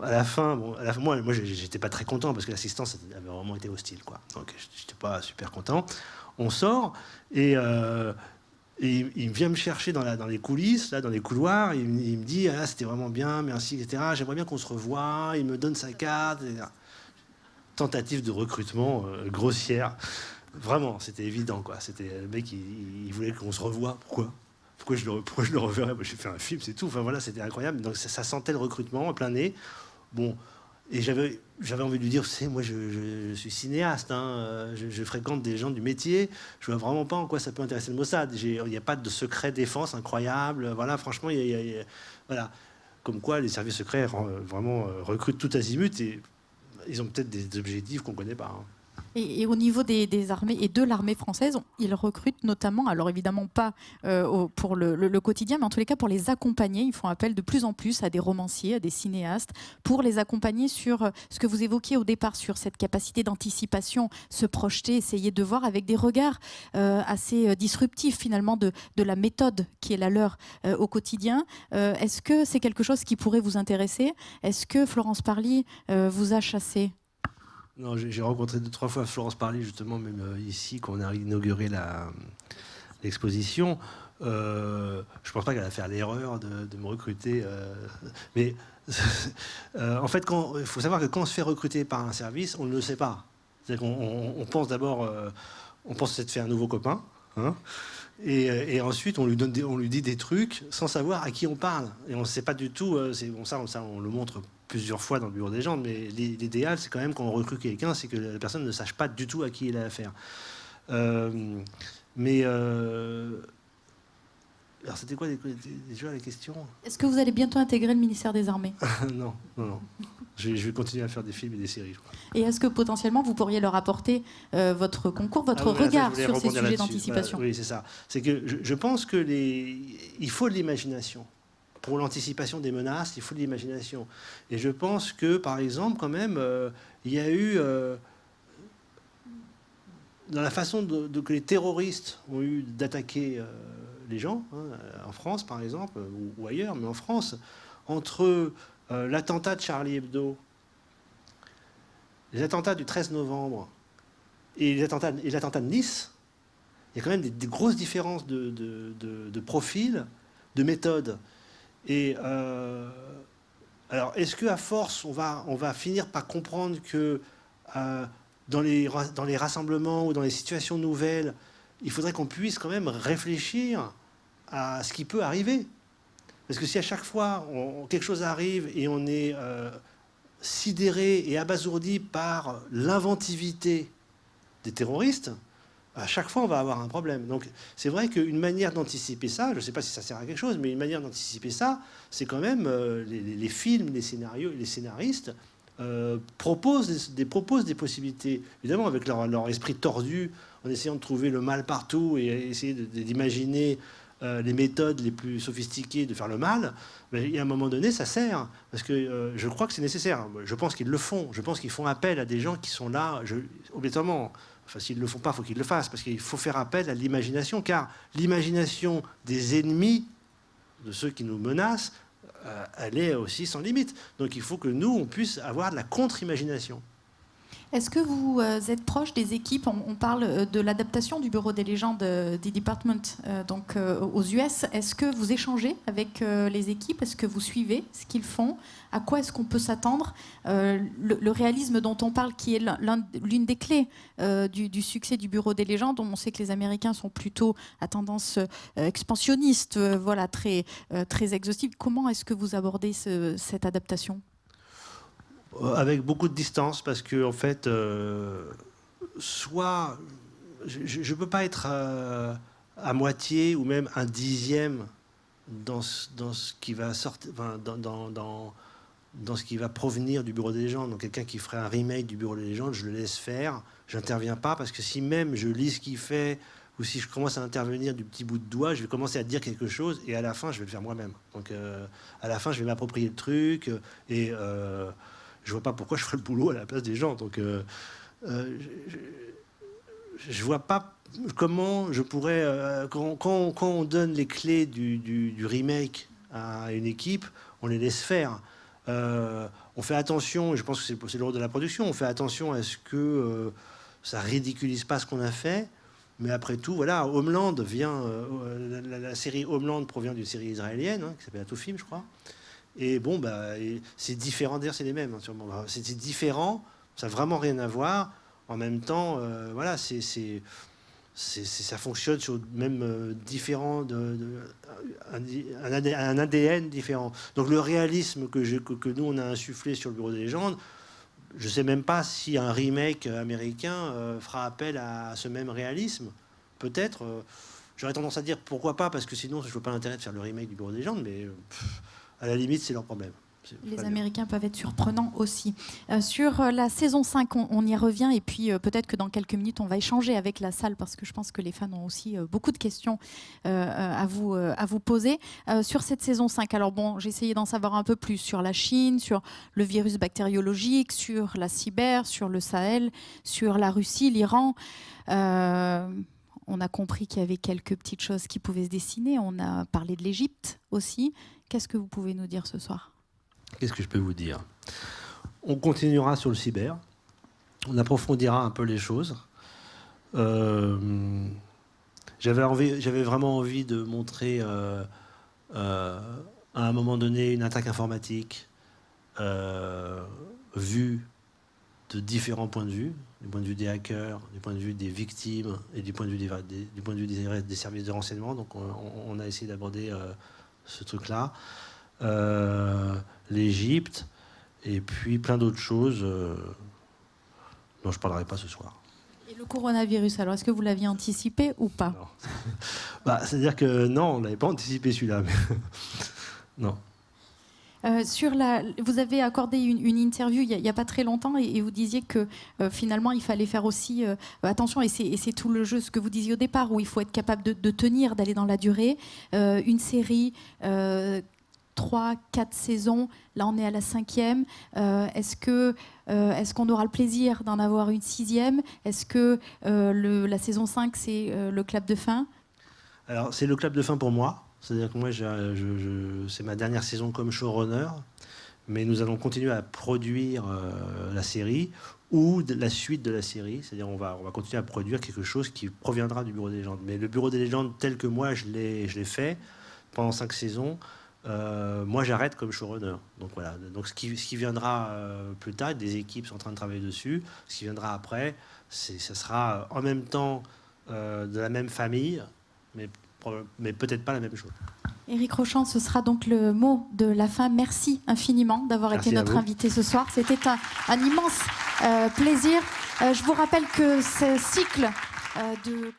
à la fin, moi j'étais pas très content parce que l'assistance avait vraiment été hostile, quoi. Donc j'étais pas super content. On sort et il vient me chercher dans les coulisses, là, dans les couloirs. Il me dit c'était vraiment bien, merci, etc. J'aimerais bien qu'on se revoie. Il me donne sa carte. Etc. Tentative de recrutement grossière. Vraiment, c'était évident, quoi. C'était le mec, il voulait qu'on se revoie. Pourquoi? pourquoi je le reverrais? Moi, j'ai fait un film, c'est tout. Enfin voilà, c'était incroyable. Donc ça sentait le recrutement en plein nez. Bon, et j'avais envie de lui dire, vous savez, moi je suis cinéaste, hein, je fréquente des gens du métier, je vois vraiment pas en quoi ça peut intéresser le Mossad. Il n'y a pas de secret défense incroyable. Voilà, franchement, voilà. Comme quoi les services secrets vraiment recrutent tout azimut et ils ont peut-être des objectifs qu'on ne connaît pas. Hein. Et au niveau des armées et de l'armée française, ils recrutent notamment, alors évidemment pas pour le quotidien, mais en tous les cas pour les accompagner. Ils font appel de plus en plus à des romanciers, à des cinéastes, pour les accompagner sur ce que vous évoquiez au départ, sur cette capacité d'anticipation, se projeter, essayer de voir avec des regards assez disruptifs finalement de la méthode qui est la leur au quotidien. Est-ce que c'est quelque chose qui pourrait vous intéresser? Est-ce que Florence Parly vous a chassé? Non, j'ai rencontré 2-3 fois Florence Parly, justement, même ici, quand on a inauguré l'exposition. Je pense pas qu'elle a fait l'erreur de me recruter. Mais en fait, il faut savoir que quand on se fait recruter par un service, on ne le sait pas. C'est-à-dire qu'on pense d'abord, on pense s'être fait un nouveau copain. Hein, et ensuite, on lui dit des trucs sans savoir à qui on parle. Et on ne sait pas du tout. Ça, on le montre plusieurs fois dans le bureau des gens. Mais l'idéal, c'est quand même quand on recrute quelqu'un, c'est que la personne ne sache pas du tout à qui il a affaire. Alors, c'était quoi déjà la question? Est-ce que vous allez bientôt intégrer le ministère des Armées? Non. Je vais continuer à faire des films et des séries, je crois. Et est-ce que potentiellement vous pourriez leur apporter votre concours, votre regard sur ces sujets d'anticipation? Voilà, oui, c'est ça. C'est que je pense que il faut de l'imagination. Pour l'anticipation des menaces, il faut de l'imagination. Et je pense que, par exemple, quand même, il y a eu, dans la façon que les terroristes ont eu d'attaquer les gens, hein, en France, par exemple, ou ailleurs, mais en France, entre l'attentat de Charlie Hebdo, les attentats du 13 novembre et l'attentat de Nice, il y a quand même des grosses différences de profil, de méthode. Et alors, est-ce qu'à force, on va finir par comprendre que dans les rassemblements ou dans les situations nouvelles, il faudrait qu'on puisse quand même réfléchir à ce qui peut arriver? Parce que si à chaque fois, quelque chose arrive et on est sidéré et abasourdi par l'inventivité des terroristes, à chaque fois, on va avoir un problème. Donc, c'est vrai qu'une manière d'anticiper ça, je ne sais pas si ça sert à quelque chose, mais une manière d'anticiper ça, c'est quand même les films, les scénarios, les scénaristes proposent des possibilités. Évidemment, avec leur esprit tordu, en essayant de trouver le mal partout et essayer d'imaginer les méthodes les plus sophistiquées de faire le mal, mais à un moment donné, ça sert. Parce que je crois que c'est nécessaire. Je pense qu'ils le font. Je pense qu'ils font appel à des gens qui sont là, obligatoirement. Enfin, s'ils ne le font pas, il faut qu'ils le fassent. Parce qu'il faut faire appel à l'imagination. Car l'imagination des ennemis, de ceux qui nous menacent, elle est aussi sans limite. Donc il faut que nous, on puisse avoir de la contre-imagination. Est-ce que vous êtes proche des équipes? On parle de l'adaptation du Bureau des légendes des Department donc, aux US. Est-ce que vous échangez avec les équipes? Est-ce que vous suivez ce qu'ils font? À quoi est-ce qu'on peut s'attendre? Le réalisme dont on parle, qui est l'une des clés du succès du Bureau des légendes, on sait que les Américains sont plutôt à tendance expansionniste, voilà, très exhaustive. Comment est-ce que vous abordez cette adaptation? Avec beaucoup de distance, parce que en fait, soit je ne peux pas être à moitié ou même un dixième dans ce qui va sortir, enfin, dans ce qui va provenir du Bureau des légendes. Donc quelqu'un qui ferait un remake du Bureau des légendes, je le laisse faire, j'interviens pas, parce que si même je lis ce qu'il fait ou si je commence à intervenir du petit bout de doigt, je vais commencer à dire quelque chose et à la fin je vais le faire moi-même. Donc à la fin je vais m'approprier le truc et je vois pas pourquoi je ferais le boulot à la place des gens. Donc, je vois pas comment je pourrais... quand on donne les clés du remake à une équipe, on les laisse faire. On fait attention, et je pense que c'est le rôle de la production, on fait attention à ce que ça ridiculise pas ce qu'on a fait. Mais après tout, voilà, Homeland vient... la série Homeland provient d'une série israélienne, hein, qui s'appelle Atofim, je crois. Et bon, c'est différent. D'ailleurs, c'est les mêmes, hein, sûrement. C'est différent, ça n'a vraiment rien à voir. En même temps, voilà, ça fonctionne sur même différents, un ADN différent. Donc le réalisme que nous on a insufflé sur le Bureau des légendes, je ne sais même pas si un remake américain fera appel à ce même réalisme. Peut-être. J'aurais tendance à dire pourquoi pas, parce que sinon je ne vois pas l'intérêt de faire le remake du Bureau des légendes, mais à la limite c'est leur problème. Les Américains peuvent être surprenants aussi. Sur la saison 5, on y revient et puis peut-être que dans quelques minutes, on va échanger avec la salle parce que je pense que les fans ont aussi beaucoup de questions à vous poser. Sur cette saison 5, alors bon, j'ai essayé d'en savoir un peu plus sur la Chine, sur le virus bactériologique, sur la cyber, sur le Sahel, sur la Russie, l'Iran. On a compris qu'il y avait quelques petites choses qui pouvaient se dessiner. On a parlé de l'Égypte aussi. Qu'est-ce que vous pouvez nous dire ce soir ? Qu'est-ce que je peux vous dire ? On continuera sur le cyber. On approfondira un peu les choses. J'avais vraiment envie de montrer à un moment donné une attaque informatique vue de différents points de vue, du point de vue des hackers, du point de vue des victimes et du point de vue des services de renseignement. Donc on a essayé d'aborder ce truc-là. L'Égypte, et puis plein d'autres choses dont je ne parlerai pas ce soir. Et le coronavirus, alors est-ce que vous l'aviez anticipé ou pas ? Non. C'est-à-dire que non, on n'avait pas anticipé celui-là. Mais non. Vous avez accordé une interview il n'y a pas très longtemps et vous disiez que finalement il fallait faire aussi attention, et c'est tout le jeu, ce que vous disiez au départ, où il faut être capable de tenir, d'aller dans la durée. Une série... 3, 4 saisons, là on est à la 5e. Est-ce qu'on aura le plaisir d'en avoir une 6e ? Est-ce que la saison 5 c'est le clap de fin ? Alors c'est le clap de fin pour moi, c'est-à-dire que moi c'est ma dernière saison comme showrunner, mais nous allons continuer à produire la série ou la suite de la série, c'est-à-dire on va continuer à produire quelque chose qui proviendra du Bureau des légendes. Mais le Bureau des légendes tel que moi je l'ai fait pendant 5 saisons, moi j'arrête comme showrunner. Donc voilà. Donc ce qui viendra plus tard, des équipes sont en train de travailler dessus. Ce qui viendra après, ça sera en même temps de la même famille, mais peut-être pas la même chose. Éric Rochant, ce sera donc le mot de la fin. Merci infiniment d'avoir été notre invité ce soir. C'était un immense plaisir. Je vous rappelle que ce cycle de